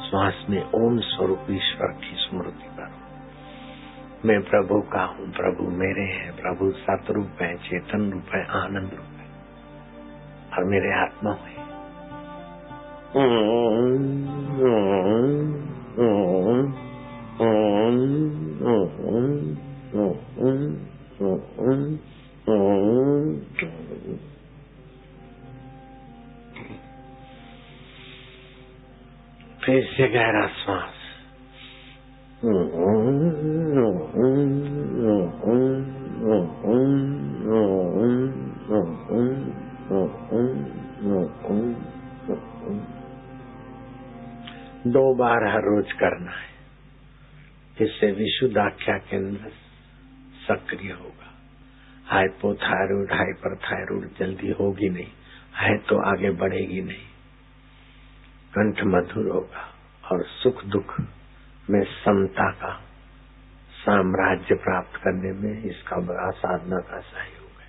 श्वास में ओम स्वरूप ईश्वर की स्मृति करो। मैं प्रभु का हूँ, प्रभु मेरे हैं, प्रभु सतरूप है, चेतन रूप है, आनंद रूप है, और मेरे आत्मा है। फिर से गहरा श्वास, दो बार हर रोज करना है। इससे विशुद्धाख्या केंद्र सक्रिय होगा। हाइपोथायरॉइड, हाइपरथायरॉइड जल्दी होगी नहीं, है तो आगे बढ़ेगी नहीं। कंठ मधुर होगा और सुख दुख में समता का साम्राज्य प्राप्त करने में इसका बड़ा साधना का सहयोग है।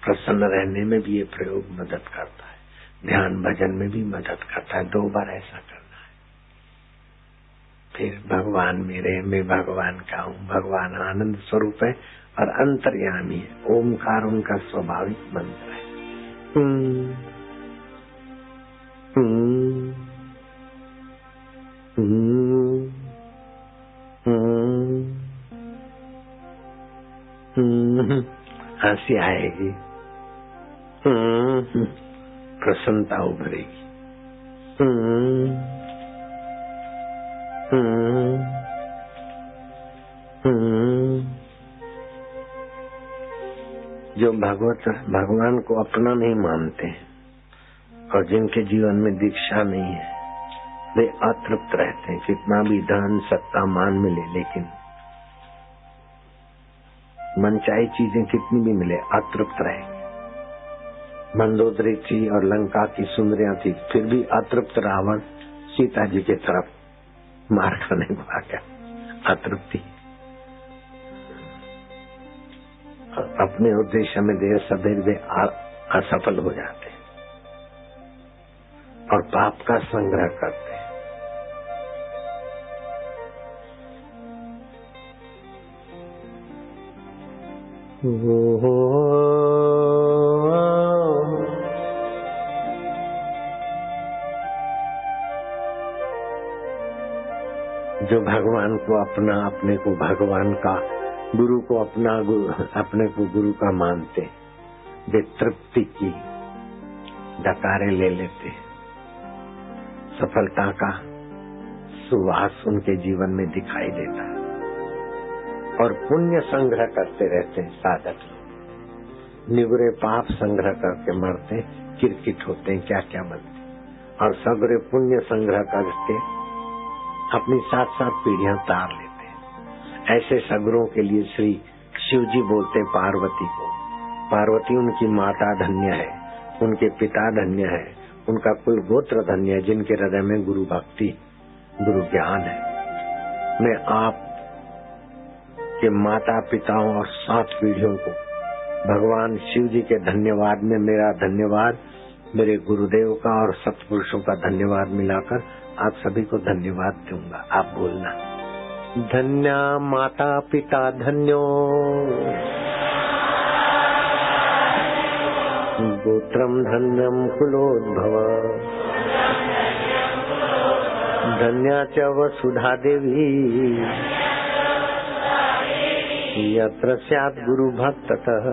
प्रसन्न रहने में भी ये प्रयोग मदद करता है, ध्यान भजन में भी मदद करता है। 2 बार ऐसा करना है। फिर भगवान मेरे, मैं भगवान का हूँ। भगवान आनंद स्वरूप है और अंतर्यामी है। ओमकार उनका स्वाभाविक मंत्र है। हंसी आएगी, प्रसन्नता उभरेगी। जो भगवान को अपना नहीं मानते और जिनके जीवन में दीक्षा नहीं है, वे अतृप्त रहते हैं। कितना भी धन सत्ता मान मिले, लेकिन मनचाही चीजें कितनी भी मिले, अतृप्त रहेंगे। मंदोदरी थी और लंका की सुंदरियां थी, फिर भी अतृप्त रावण सीता जी के तरफ मार खाने को आ गया। अतृप्ति। अपने उद्देश्य में देर सवेर वे असफल हो जाते और पाप का संग्रह करते हैं। जो भगवान को अपना, अपने को भगवान का, गुरु को अपना, अपने को गुरु का मानते, वे तृप्ति की डकारे ले लेते, सफलता का सुवास उनके जीवन में दिखाई देता है और पुण्य संग्रह करते रहते हैं साधक लोग। निगुरे पाप संग्रह करके मरते, किरकिट होते हैं, क्या क्या बनते, और सगरे पुण्य संग्रह करके अपनी 7-7 पीढ़ियां तार लेते हैं। ऐसे सगरों के लिए श्री शिव जी बोलते पार्वती को, पार्वती उनकी माता धन्य है, उनके पिता धन्य है, उनका कुल गोत्र धन्य है, जिनके हृदय में गुरु भक्ति गुरु ज्ञान है। मैं आप के माता पिताओं और 7 पीढ़ियों को भगवान शिव जी के धन्यवाद में मेरा धन्यवाद, मेरे गुरुदेव का और सत्पुरुषों का धन्यवाद मिलाकर आप सभी को धन्यवाद दूंगा। आप बोलना, धन्या माता पिता धन्यो, गोत्रम धन्यम कुलोद्भव, धन्या च वसुधा देवी, यत्र स्यात् गुरु भक्ततः।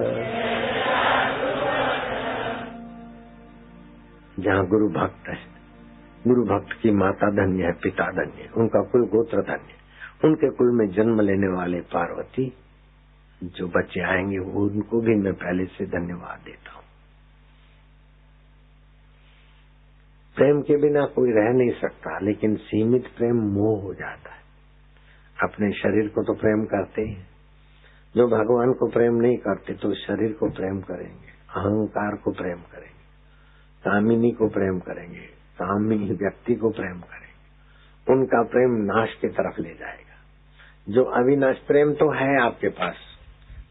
जहाँ गुरु भक्त है, गुरु भक्त की माता धन्य है, पिता धन्य है, उनका कुल गोत्र धन्य है। उनके कुल में जन्म लेने वाले पार्वती जो बच्चे आएंगे उनको भी मैं पहले से धन्यवाद देता हूँ। प्रेम के बिना कोई रह नहीं सकता, लेकिन सीमित प्रेम मोह हो जाता है। अपने शरीर को तो प्रेम करते ही, जो भगवान को प्रेम नहीं करते तो शरीर को प्रेम करेंगे, अहंकार को प्रेम करेंगे, कामिनी को प्रेम करेंगे, कामी व्यक्ति को प्रेम करेंगे। उनका प्रेम नाश की तरफ ले जाएगा। जो अविनाश प्रेम तो है आपके पास,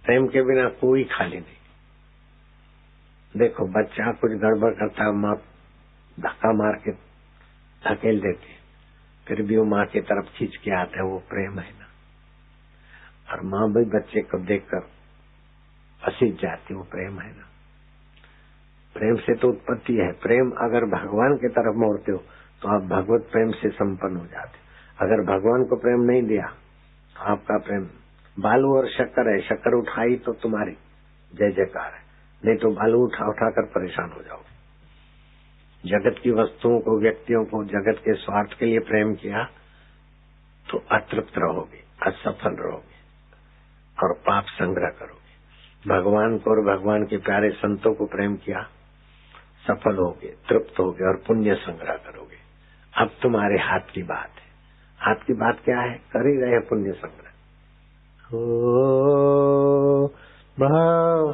प्रेम के बिना कोई खाली नहीं। देखो बच्चा कुछ गड़बड़ करता है, माँ धक्का मार के धकेल देती, फिर भी वो माँ की तरफ खींच के आता है, वो प्रेम है ना। और माँ भी बच्चे को देखकर फंस जाती, वो प्रेम है ना। प्रेम से तो उत्पत्ति है। प्रेम अगर भगवान की तरफ मोड़ते हो तो आप भगवत प्रेम से संपन्न हो जाते। अगर भगवान को प्रेम नहीं दिया तो आपका प्रेम बालू और शक्कर है, शक्कर उठाई तो तुम्हारी जय जयकार है, नहीं तो बालू उठा उठा कर परेशान हो जाओगे। जगत की वस्तुओं को, व्यक्तियों को, जगत के स्वार्थ के लिए प्रेम किया तो अतृप्त रहोगे, असफल रहोगे और पाप संग्रह करोगे। भगवान को और भगवान के प्यारे संतों को प्रेम किया, सफल होगे, तृप्त होगे और पुण्य संग्रह करोगे। अब तुम्हारे हाथ की बात है। हाथ की बात क्या है? कर ही रहे पुण्य संग्रह। हो भाव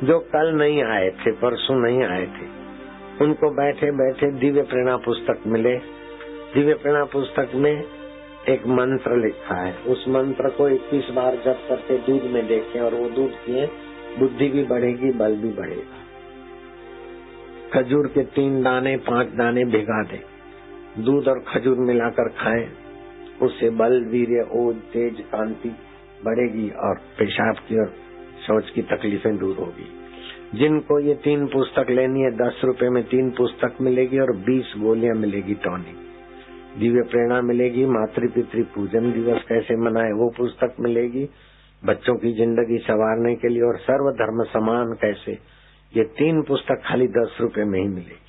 जो कल नहीं आए थे, परसों नहीं आए थे, उनको बैठे बैठे दिव्य प्रेरणा पुस्तक मिले। दिव्य प्रेरणा पुस्तक में एक मंत्र लिखा है, उस मंत्र को 21 बार जप करके दूध में देखें और वो दूध पिए, बुद्धि भी बढ़ेगी, बल भी बढ़ेगा। खजूर के 3 दाने 5 दाने भिगा दे, दूध और खजूर मिलाकर खाएं, उससे बल, वीर्य, ओज, तेज, कांति बढ़ेगी और पेशाब की और शौच की तकलीफें दूर होगी। जिनको ये 3 पुस्तक लेनी है, 10 रुपए में 3 पुस्तक मिलेगी और 20 गोलियां मिलेगी टॉनिक। दिव्य प्रेरणा मिलेगी, मातृ पितृ पूजन दिवस कैसे मनाए वो पुस्तक मिलेगी, बच्चों की जिंदगी संवारने के लिए, और सर्व धर्म समान कैसे, ये 3 पुस्तक खाली 10 रुपए में ही मिलेगी।